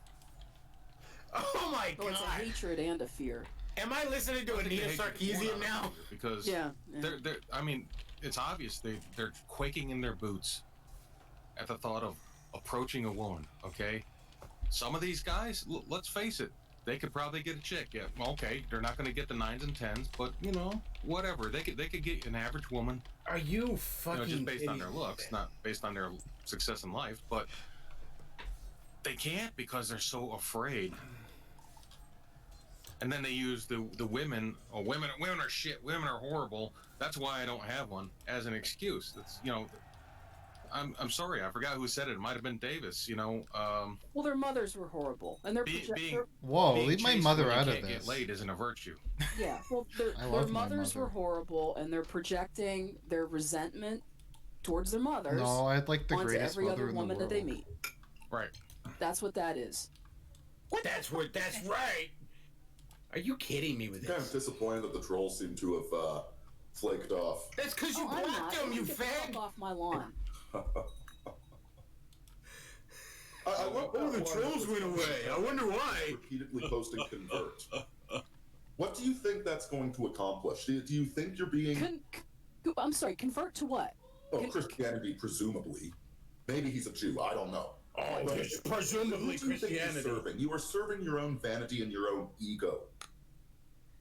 E: Oh my god!
A: It's a hatred and a fear.
E: Am I listening to Anita Sarkeesian now?
C: Because
A: yeah.
C: they're I mean, it's obvious they're quaking in their boots at the thought of approaching a woman. Okay, some of these guys, let's face it, they could probably get a chick. Yeah, okay, they're not going to get the 9s and 10s, but whatever. They could get an average woman.
E: Are you fucking
C: just based on their looks, not based on their success in life, but they can't because they're so afraid. And then they use the women. Oh, women are shit. Women are horrible. That's why I don't have one as an excuse. That's I'm sorry, I forgot who said it. It might have been Davis.
A: Well, their mothers were horrible, and
B: whoa, leave my mother out of this.
C: Get laid isn't a virtue.
A: Yeah, well, their mothers were horrible, and they're projecting their resentment towards their mothers.
B: No, I'd like the
A: onto
B: greatest
A: every
B: mother
A: other
B: in the
A: woman
B: world.
A: that they meet.
C: Right.
A: That's what that is.
E: That's right. Are you kidding me with this?
G: I'm kind of disappointed that the trolls seem to have flaked off.
E: That's because you blocked them, you fag!
A: Off my lawn.
E: The trolls went away. I wonder why.
G: Repeatedly posting convert. What do you think that's going to accomplish? Do you think you're being...
A: I'm sorry, convert to what?
G: Oh, Christianity, presumably. Maybe he's a Jew, I don't know.
E: Oh, presumably Christianity.
G: You are serving your own vanity and your own ego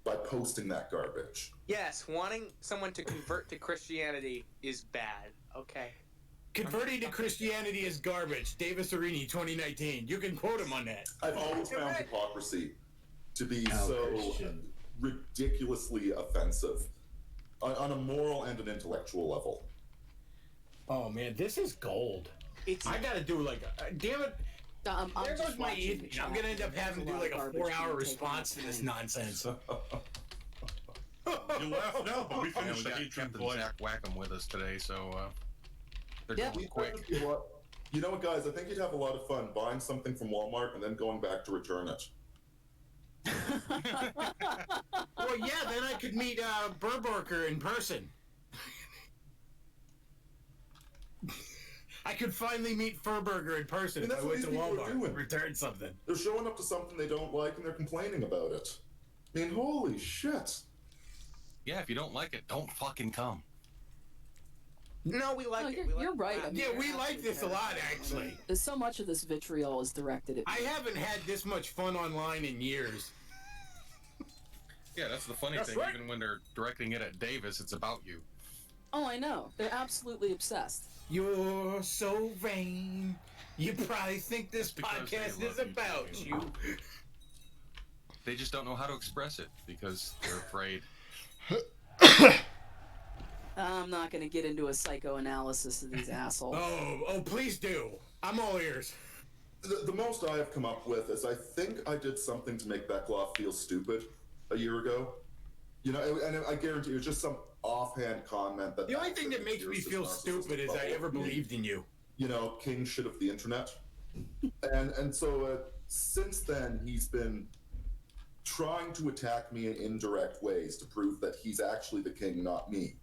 G: by posting that garbage.
F: Yes, wanting someone to convert to Christianity is bad, okay?
E: Converting to Christianity is garbage. Davis Arini, 2019. You can quote him on that.
G: I've always found hypocrisy to be so ridiculously offensive on a moral and an intellectual level.
E: Oh man, this is gold. I gotta do like, damn it. There goes my evening. I'm gonna end up having to do like a 4-hour response to this nonsense.
H: You laugh now, but we
C: And
H: finished
C: we
H: the
C: got
H: Hatred
C: Captain
H: Blight.
C: Zach Wackham with us today, so they're
A: Yeah.
C: going quick.
G: You know what, guys? I think you'd have a lot of fun buying something from Walmart and then going back to return it.
E: Well, yeah, then I could meet Burberker in person. I could finally meet Furburger in person
G: And
E: if
G: that's
E: I
G: what
E: went to
G: these people are
E: Walmart and
G: doing.
E: returned something.
G: They're showing up to something they don't like and they're complaining about it. I mean, holy shit.
C: Yeah, if you don't like it, don't fucking come.
F: No, we like
A: No,
F: it.
A: you're,
F: We like
A: you're right. I mean,
E: Yeah,
A: you're
E: we like
A: absolutely
E: this a
A: right.
E: lot, actually.
A: There's so much of this vitriol is directed at
E: I
A: me.
E: haven't had this much fun online in years.
C: Yeah, that's the funny
E: That's
C: thing.
E: right.
C: Even when they're directing it at Davis, it's about you.
A: Oh, I know. They're absolutely obsessed.
E: You're so vain. You probably think this
C: That's because
E: podcast
C: they
E: is
C: love you,
E: about
C: too.
E: you.
C: They just don't know how to express it because they're afraid.
A: I'm not going to get into a psychoanalysis of these assholes.
E: Oh, please do. I'm all ears.
G: The most I have come up with is I think I did something to make Beckloff feel stupid a year ago. You know, and I guarantee it was just some offhand comment that...
E: The only thing that makes me feel stupid is I ever believed in you.
G: You know, king shit of the internet. and so since then, he's been trying to attack me in indirect ways to prove that he's actually the king, not me.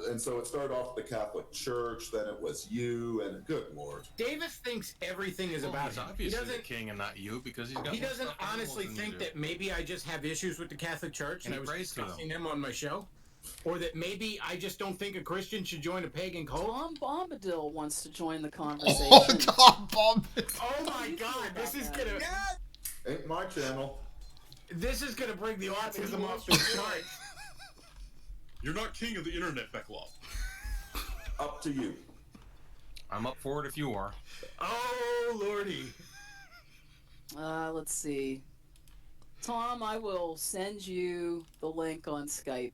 G: And so it started off with the Catholic Church, then it was you, and good lord.
E: Davis thinks everything is about
C: he's
E: him. He
C: obviously the
E: doesn't.
C: king and not you because he's got.
E: He
C: more
E: doesn't
C: stuffed
E: honestly
C: animals than you
E: think
C: do.
E: that maybe I just have issues with the Catholic Church and
C: And
E: I was
C: he prays to them.
E: discussing them on my show, or that maybe I just don't think a Christian should join a pagan cult.
A: Tom Bombadil wants to join the conversation.
B: Oh, Tom Bomb.
E: Oh my
A: you feel
E: God! This
A: about
E: is
A: that?
E: gonna.
G: Ain't my channel.
E: This is gonna bring the autism
A: you
E: off the charts.
H: You're not king of the internet, Beckloff.
G: Up to you.
C: I'm up for it if you are.
E: Oh lordy!
A: Let's see. Tom, I will send you the link on Skype.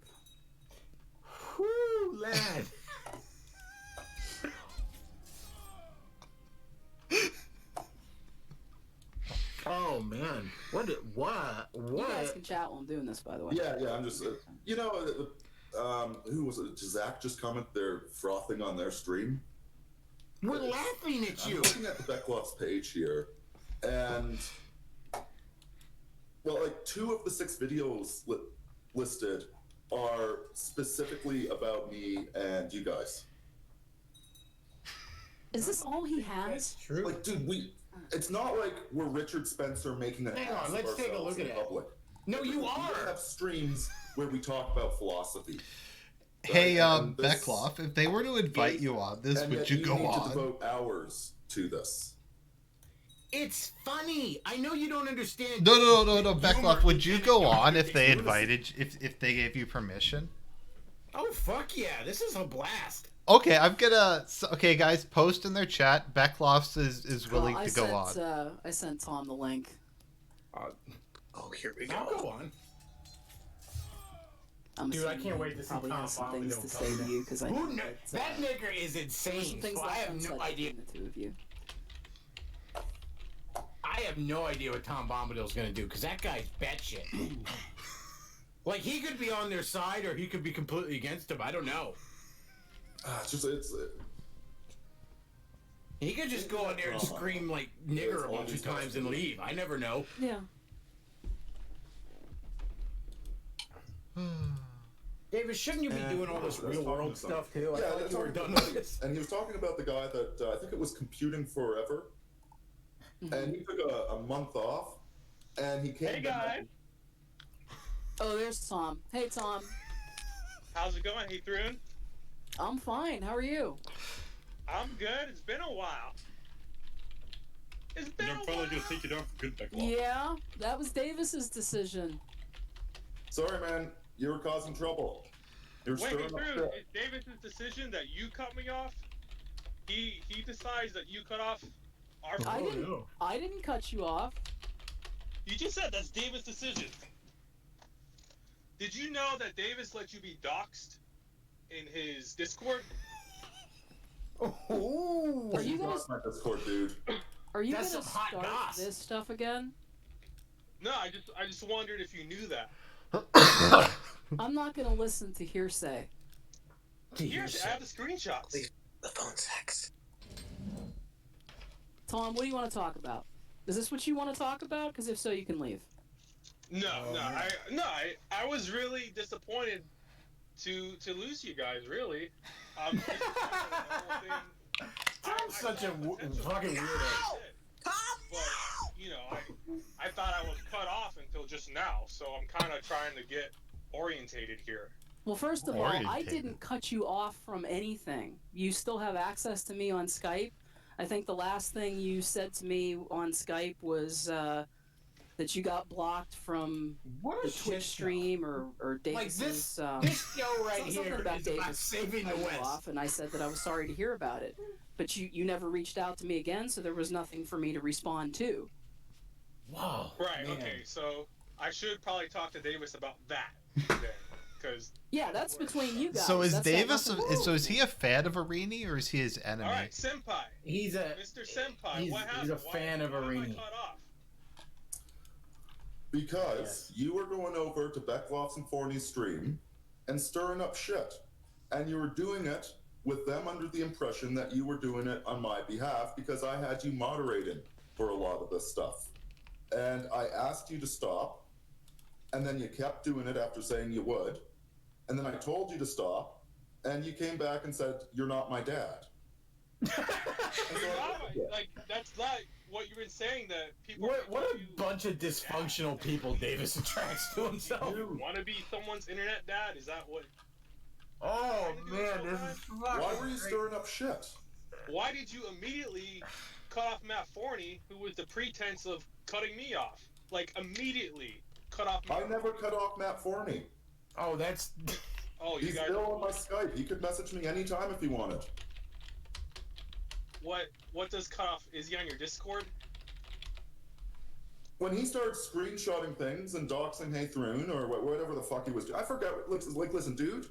E: Whoo, lad! Oh man, what?
A: You guys can chat while I'm doing this, by the way.
G: Yeah, I'm just... you know, who was it? Zach just commented they're frothing on their stream.
E: We're laughing at
G: I'm
E: you.
G: looking at the Beckloff's page here, and... well, like, 2 of the 6 videos listed are specifically about me and you guys.
A: Is this all he has?
E: True.
G: Like, dude, it's not like we're Richard Spencer making an
E: Hang
G: ass
E: on, let's
G: of
E: take a
G: ourselves
E: look
G: in
E: at it.
G: public.
E: No, you
G: We
E: are.
G: have streams where we talk about philosophy.
B: Hey,
G: And this-
B: Beckloff, if they were to invite you on this,
G: and
B: would
G: yet
B: you
G: you
B: go
G: need to
B: on?
G: devote hours to this.
E: It's funny. I know you don't understand.
B: No, Beckloff, would you go on if they
E: invited?
B: invited, if they gave you permission?
E: Oh fuck yeah! This is a blast.
B: Okay, I'm gonna. Okay, guys, post in their chat. Beckloff is willing
A: I
B: to go
A: sent,
B: on.
A: I sent Tom the link.
F: Oh, here we
E: I'll
F: go.
E: go on.
A: I'm
E: Dude, I
A: assuming
E: can't
A: he
E: wait to see
A: probably
E: Tom
A: has some
E: Bombadil
A: things to
E: come
A: say to
E: in.
A: you because I
E: Who
A: think
E: kn-
A: that,
E: that nigger is
A: there's some
E: insane.
A: things
E: So I
A: left
E: have no
A: unsaid
E: idea.
A: between the two of you.
E: I have no idea what Tom Bombadil's gonna do because that guy's batshit. Like he could be on their side or he could be completely against them. I don't know. He could just go out there and scream like nigger a bunch of times and leave. I never know.
A: Yeah.
E: David, shouldn't you be doing all this real world stuff too? I
G: Yeah,
E: thought you were done with this.
G: And he was talking about the guy that I think it was Computing Forever, and he took a month off, and he came.
I: Hey guys,
A: Oh, there's Tom. Hey, Tom.
I: how's it going? Hey Thrun,
A: I'm fine. How are you?
I: I'm good. It's been a while. It's been
H: And
I: a
H: I'm finally
I: while.
H: gonna take you down for good, Beckloff.
A: Yeah, that was Davis's decision.
G: Sorry, man, you were causing trouble. You're
I: Wait, hey
G: stirring up
I: Thrun,
G: shit.
I: is Davis's decision that you cut me off? He decides that you cut off our.
A: I didn't cut you off.
I: You just said that's Davis' decision. Did you know that Davis let you be doxxed in his Discord?
E: Oh,
A: Are you
G: Not
A: gonna
G: my Discord, dude.
A: Are you
E: That's
A: gonna
E: some hot
A: start
E: goss.
A: this stuff again?
I: No, I just wondered if you knew that.
A: I'm not going to listen to hearsay.
I: Here, I have the screenshots.
D: Please, the phone sex.
A: Tom, what do you want to talk about? Is this what you want to talk about? Because if so, you can leave.
I: I was really disappointed to lose you guys. Really,
E: Tom's such a fucking weirdo.
I: But you know, I thought I was cut off until just now, so I'm kind of trying to get orientated here.
A: Well, first of all, I didn't cut you off from anything. You still have access to me on Skype. I think the last thing you said to me on Skype was that you got blocked from the Twitch stream or Davis's...
E: this show right here
A: about
E: is
A: Davis
E: about saving the West.
A: off, and I said that I was sorry to hear about it. But you never reached out to me again, so there was nothing for me to respond to.
E: Wow.
I: Right,
E: man.
I: okay, so I should probably talk to Davis about that then, because...
A: Yeah, that's between you guys.
B: So is
A: that's
B: Davis? So is he a fan of Arini or is he his enemy?
I: All right, Senpai.
E: He's a
I: Mr. Senpai.
E: he's,
I: What happened?
E: he's a fan of
I: Why am I
E: Arini.
I: cut off?
G: Because you were going over to Beckloff's and Forney's stream and stirring up shit. And you were doing it with them under the impression that you were doing it on my behalf because I had you moderating for a lot of this stuff. And I asked you to stop, and then you kept doing it after saying you would. And then I told you to stop, and you came back and said, "You're not my dad."
I: Like, that's not what you've been saying, that people...
E: What a bunch of dysfunctional people Davis attracts to himself.
I: You want to be someone's internet dad? Is that what...
E: Oh, man, this is
G: Why were you stirring up shit?
I: Why did you immediately cut off Matt Forney, who was the pretense of cutting me off? Like, immediately cut off Matt
G: I never cut off Matt Forney.
E: Oh, that's...
I: Oh, you
G: He's
I: guys...
G: still on my Skype. He could message me anytime if he wanted.
I: What does cut off? Is he on your Discord?
G: When he started screenshotting things and doxing Hey Thrune or whatever the fuck he was doing, I forgot. Like, listen, dude,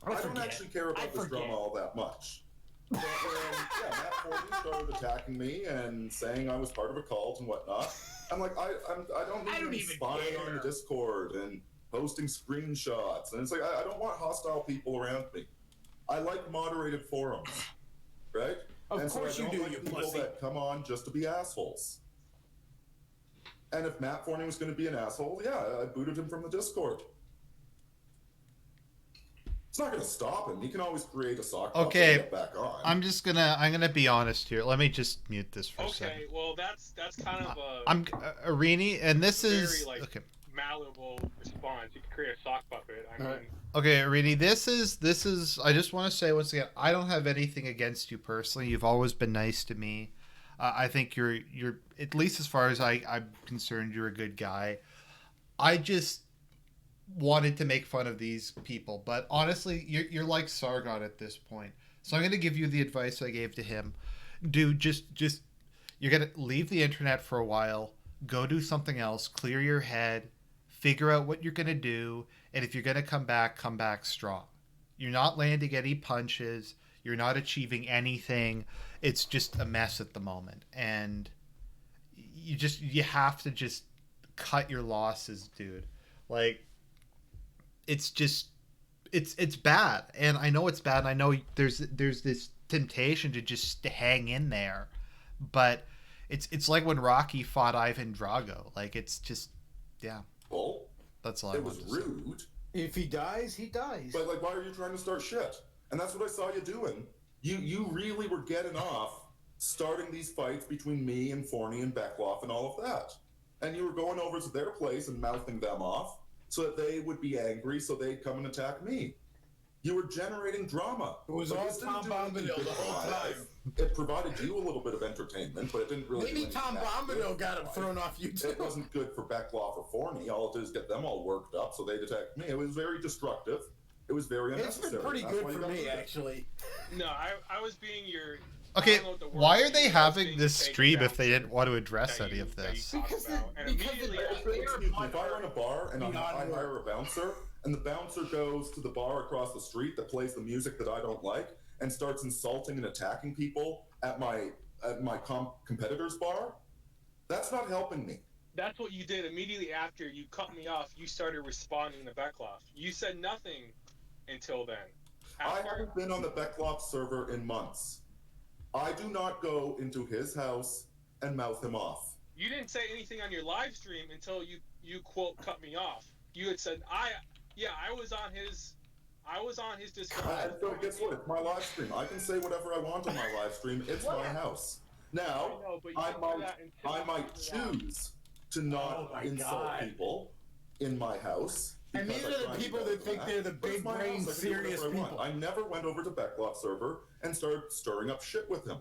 G: I don't actually care about this drama all that much. But when Matt Forney started attacking me and saying I was part of a cult and whatnot, I'm like, I don't need to be spying on the Discord and posting screenshots. And it's like, I don't want hostile people around me. I like moderated forums, right?
E: Of course you do, you
G: people
E: pussy.
G: that come on just to be assholes. And if Matt Forney was going to be an asshole, yeah, I booted him from the Discord. It's not going to stop him. He can always create a sock puppet and get back on.
B: I'm gonna be honest here. Let me just mute this for a second.
I: Okay, well that's kind of a...
B: I'm Arini, and this is
I: very,
B: okay.
I: malleable response. You can create a sock puppet. I mean...
B: Okay, Arini, this is. I just want to say once again, I don't have anything against you personally. You've always been nice to me. I think you're at least as far as I'm concerned, you're a good guy. I just wanted to make fun of these people, but honestly, you're like Sargon at this point. So I'm going to give you the advice I gave to him. Dude, just you're going to leave the internet for a while, go do something else, clear your head, figure out what you're going to do, and if you're going to come back strong. You're not landing any punches, you're not achieving anything. It's just a mess at the moment, and you have to just cut your losses, dude. Like, it's bad, and I know it's bad, and I know there's this temptation to just hang in there, but it's like when Rocky fought Ivan Drago. Like, it's just, yeah.
G: Well,
B: that's all.
G: It was rude.
E: If he dies, he dies.
G: But like, why are you trying to start shit? And that's what I saw you doing. You really were getting off starting these fights between me and Forney and Beckloff and all of that. And you were going over to their place and mouthing them off so that they would be angry, so they'd come and attack me. You were generating drama.
E: It was all Tom Bombadil the whole time.
G: It provided you a little bit of entertainment, but it didn't really...
E: Maybe Tom Bombadil got him thrown off YouTube.
G: It wasn't good for Beckloff or Forney. All it did is get them all worked up so they'd attack me. It was very destructive. It was very unnecessary.
E: It's been pretty good for me, actually.
I: No, I was being your...
B: Okay, why are they having this stream if they didn't want to address any of this?
G: Because if I run a bar and I hire a bouncer, and the bouncer goes to the bar across the street that plays the music that I don't like and starts insulting and attacking people at my competitor's bar, that's not helping me.
I: that's what you did immediately after you cut me off. You started responding to Beckloff. You said nothing until then.
G: I haven't been on the Beckloff server in months. I do not go into his house and mouth him off.
I: You didn't say anything on your live stream until you quote cut me off. You had said I was on his Discord.
G: So guess what? It's my live stream. I can say whatever I want on my live stream. It's my house. Now, I might choose to not insult people in my house.
E: And these are the people that think they're the big brain serious people.
G: I never went over to Beckloff server and started stirring up shit with him.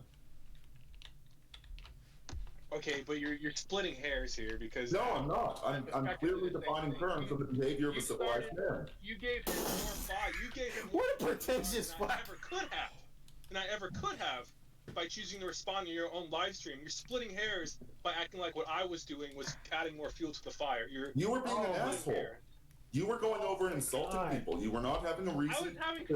I: Okay, but you're splitting hairs here because
G: no, I'm not. I'm clearly defining terms of the behavior of a civilized man.
I: You gave him more fire. You gave him
E: what a pretentious
I: than I ever could have by choosing to respond to your own live stream. You're splitting hairs by acting like what I was doing was adding more fuel to the fire. You
G: were being an asshole. You were going over and insulting people. You were not having a reason.
I: I was having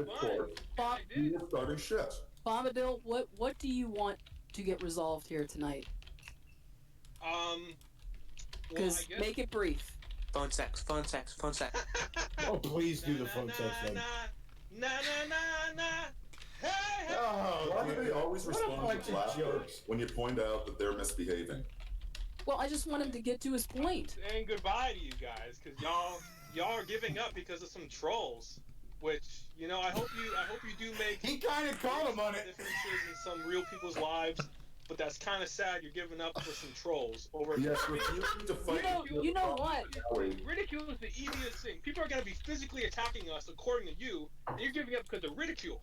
I: fun.
G: You were starting shit.
A: Bombadil, what do you want to get resolved here tonight? Because make it brief.
F: Phone sex.
E: Oh, please do the phone sex thing.
I: Hey,
G: why do they always respond with laughter when you point out that they're misbehaving?
A: Well, I just want him to get to his point.
I: Saying goodbye to you guys, because y'all are giving up because of some trolls. Which, I hope you do make.
E: He kind of called him on it.
I: Differences in some real people's lives. But that's kind of sad. You're giving up for some trolls over.
G: Yes, refusing to fight.
A: You know what?
I: Ridicule is the easiest thing. People are going to be physically attacking us, according to you, and you're giving up because of ridicule.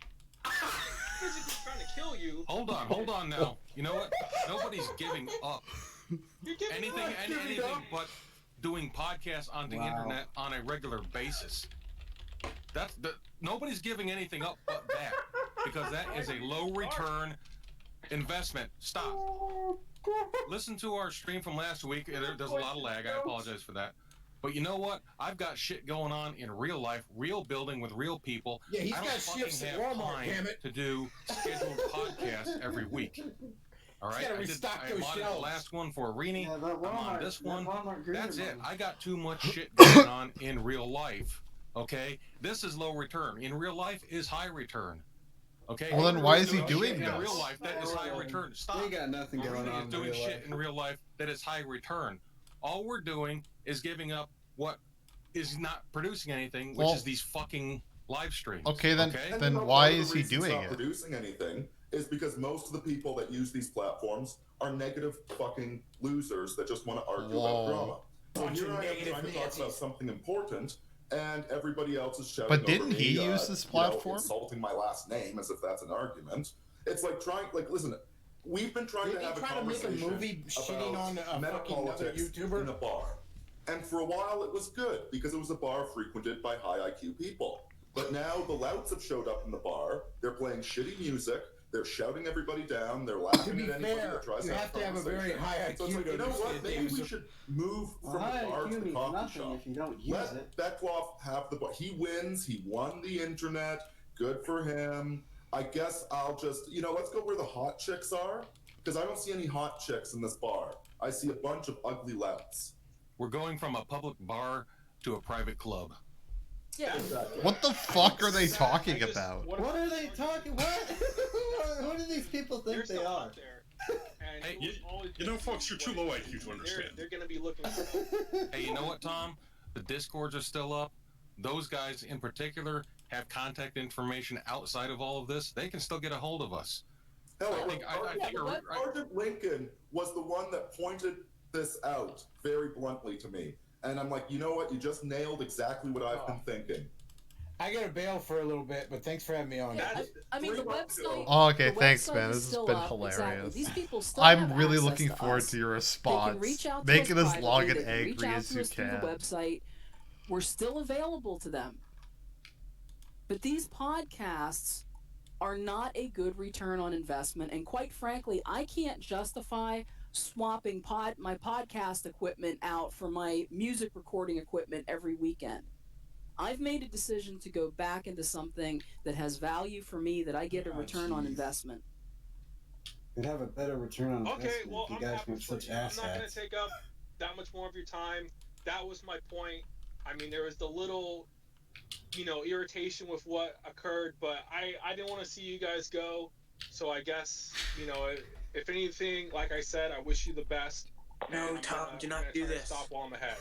I: Physically trying to kill you.
C: Hold on now. You know what? Nobody's giving up.
I: You're giving
C: anything but doing podcasts on the internet on a regular basis. Nobody's giving anything up but that, because that is a low return investment. Stop. Listen to our stream from last week. There's a lot of lag. I apologize for that. But you know what? I've got shit going on in real life, real building with real people.
E: Yeah, he's
C: I don't
E: got
C: fucking
E: shifts at
C: have
E: Walmart,
C: time
E: damn it.
C: to do scheduled podcasts every week. All right, I'm on the last one for Arini. Yeah, I'm on this one. That's it. I got too much shit going on in real life. Okay, this is low return. In real life is high return. Okay.
B: Well, then why is he doing this?
C: In real life, that is high return. Stop.
J: We got nothing going on.
C: Doing shit in real life that is high return. All we're doing is giving up what is not producing anything, which is these fucking live streams.
B: Okay, then why is he doing it?
G: Producing anything is because most of the people that use these platforms are negative fucking losers that just want to argue about drama. So here I am trying to talk about something important, and everybody else is shouting.
B: But didn't he use this platform?
G: Insulting my last name as if that's an argument. It's like listen. We've been trying to have a conversation
E: make a movie shitting on a fucking other YouTuber
G: in a bar, and for a while it was good because it was a bar frequented by high IQ people. But now the louts have showed up in the bar. They're playing shitty music. They're shouting everybody down. They're laughing at anybody that tries to have a conversation. You have to have a very high IQ. So it's like, you know what? Maybe we should move from the bar to the coffee shop.
J: If you don't use
G: Let Beckloff have the bar. He wins. He won the internet. Good for him. I guess I'll just, let's go where the hot chicks are, because I don't see any hot chicks in this bar. I see a bunch of ugly louts.
C: We're going from a public bar to a private club.
A: Yeah.
G: Exactly.
B: What the fuck are they talking about?
J: What are they talking? What? Who do these people think they are?
C: Hey,
H: folks, you're too low IQ to understand.
I: They're gonna be looking.
C: Hey, you know what, Tom? The Discords are still up. Those guys in particular have contact information outside of all of this. They can still get a hold of us.
G: Hell, Sergeant Lincoln was the one that pointed this out very bluntly to me. And I'm like, you know what? You just nailed exactly what I've been thinking.
E: I got to bail for a little bit, but thanks for having me on.
A: Yeah, I mean, the website.
B: Oh, okay, thanks, man.
A: This
B: has been hilarious.
A: Exactly. These people still
B: I'm
A: have
B: really
A: access
B: looking
A: to
B: forward
A: us.
B: to your response.
A: Reach out
B: Make
A: to
B: it
A: us
B: as long and
A: privately.
B: angry as you can.
A: The website. We're still available to them. But these podcasts are not a good return on investment, and quite frankly, I can't justify swapping my podcast equipment out for my music recording equipment every weekend. I've made a decision to go back into something that has value for me, that I get a return on investment.
J: You'd have a better return on investment if you guys weren't such asshats.
I: I'm not going to take up that much more of your time. That was my point. I mean, there was the little, irritation with what occurred, but I didn't want to see you guys go. So I guess, if anything, like I said, I wish you the best.
F: No, Tom, do not do this.
I: Stop while I'm ahead.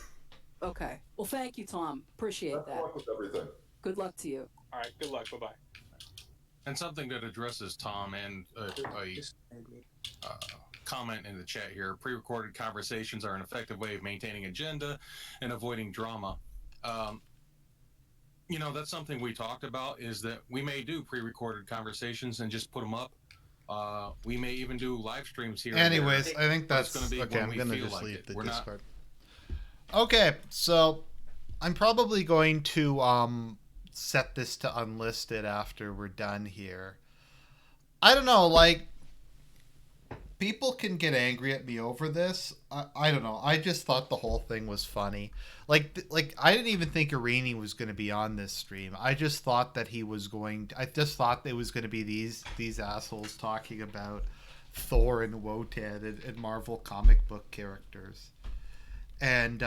A: Okay. Well, thank you, Tom. Appreciate
G: Best
A: that.
G: luck with everything.
A: Good luck to you.
I: All right. Good luck. Bye bye.
C: And something that addresses Tom and a comment in the chat here: pre-recorded conversations are an effective way of maintaining agenda and avoiding drama. That's something we talked about, is that we may do pre-recorded conversations and just put them up. We may even do live streams here.
B: Anyways, I think that's
C: going to be
B: okay. I'm going to just
C: like
B: leave the
C: We're
B: Discord. Okay, so I'm probably going to set this to unlisted after we're done here. I don't know, like, people can get angry at me over this. I don't know. I just thought the whole thing was funny. Like I didn't even think Irini was going to be on this stream. I just thought that he was going. I just thought there was going to be these assholes talking about Thor and Wotan and Marvel comic book characters, and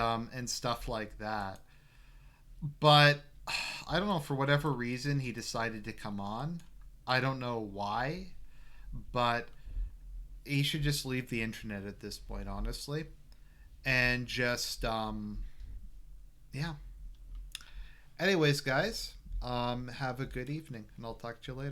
B: stuff like that. But I don't know, for whatever reason he decided to come on. I don't know why, but he should just leave the internet at this point, honestly, and just yeah. Anyways, guys, have a good evening, and I'll talk to you later.